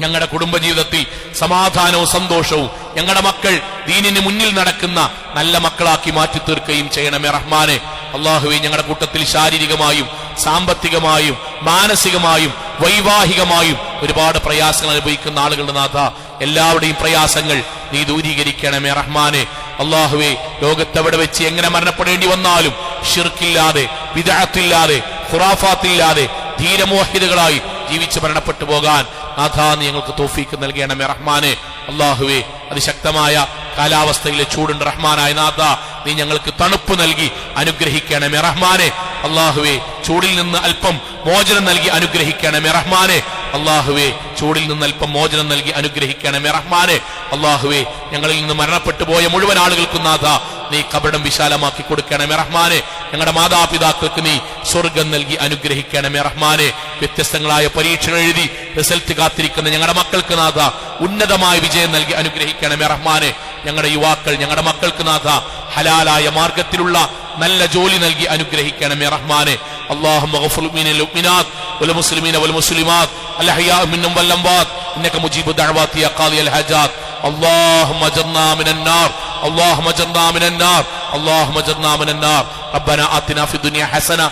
ഞങ്ങളുടെ കുടുംബജീവിതത്തിൽ സമാധാനവും സന്തോഷവും ഞങ്ങളുടെ മക്കൾ ദീനിന് മുന്നിൽ നടക്കുന്ന നല്ല മക്കളാക്കി മാറ്റി തീർക്കുകയും ചെയ്യണമേ റഹ്മാനെ. അള്ളാഹുവെ, ഞങ്ങളുടെ കൂട്ടത്തിൽ ശാരീരികമായും സാമ്പത്തികമായും മാനസികമായും വൈവാഹികമായും ഒരുപാട് പ്രയാസങ്ങൾ അനുഭവിക്കുന്ന ആളുകളുടെ നാഥ, എല്ലാവരുടെയും പ്രയാസങ്ങൾ നീ ദൂരീകരിക്കണമേ റഹ്മാനെ. അള്ളാഹുവെ, ലോകത്തെവിടെ വെച്ച് എങ്ങനെ മരണപ്പെടേണ്ടി വന്നാലും ശിർക്കില്ലാതെ, ബിദ്അത്തില്ലാതെ, ഖുറാഫാത്തില്ലാതെ ധീരമോഹിതകളായി ജീവിച്ച് മരണപ്പെട്ടു പോകാൻ നാഥാ നീ ഞങ്ങൾക്ക് തൗഫീക്ക് നൽകണമേ റഹ്മാനെ. അല്ലാഹുവേ അതിശക്തമായ കാലാവസ്ഥയിലെ ചൂടുണ്ട് റഹ്മാനായ നാഥ, നീ ഞങ്ങൾക്ക് തണുപ്പ് നൽകി അനുഗ്രഹിക്കണമേ റഹ്മാനെ. അല്ലാഹുവേ ചൂടിൽ നിന്ന് അല്പം മോചനം നൽകി അനുഗ്രഹിക്കണമേ റഹ്മാനെ. അല്ലാഹുവേ ചൂടിൽ നിന്ന് അല്പം മോചനം നൽകി അനുഗ്രഹിക്കണമേ റഹ്മാനെ. അല്ലാഹുവേ ഞങ്ങളിൽ നിന്ന് മരണപ്പെട്ടു പോയ മുഴുവൻ ആളുകൾക്കും നാഥ നീ കബറിടം വിശാലമാക്കി കൊടുക്കണമേ റഹ്മാനെ. ഞങ്ങളുടെ മാതാപിതാക്കൾക്ക് നീ സ്വർഗം നൽകി അനുഗ്രഹിക്കണമേ റഹ്മാനെ. വ്യത്യസ്തങ്ങളായ പരീക്ഷകൾ എഴുതി റിസൾട്ട് കാത്തിരിക്കുന്ന ഞങ്ങളുടെ മക്കൾക്ക് നാഥ ഉന്നതമായ വിജയം നൽകി അനുഗ്രഹിക്കണമേ റഹ്മാനെ. ഞങ്ങളുടെ യുവാക്കൾ ഞങ്ങളുടെ മക്കൾക്ക് നാഥ ഹലാലായ മാർഗത്തിലുള്ള നല്ല ജോലി നൽകി അനുഗ്രഹിക്കണമേ റഹ്മാനെ. اللهم اغفر للمؤمنات والمسلمين والمسلمات الأحياء منهم والأموات إنك مجيب الدعوات يا قاضي الحاجات. اللهم اجرنا من النار اللهم اجرنا من النار اللهم اجرنا من النار. ربنا آتنا في الدنيا حسنة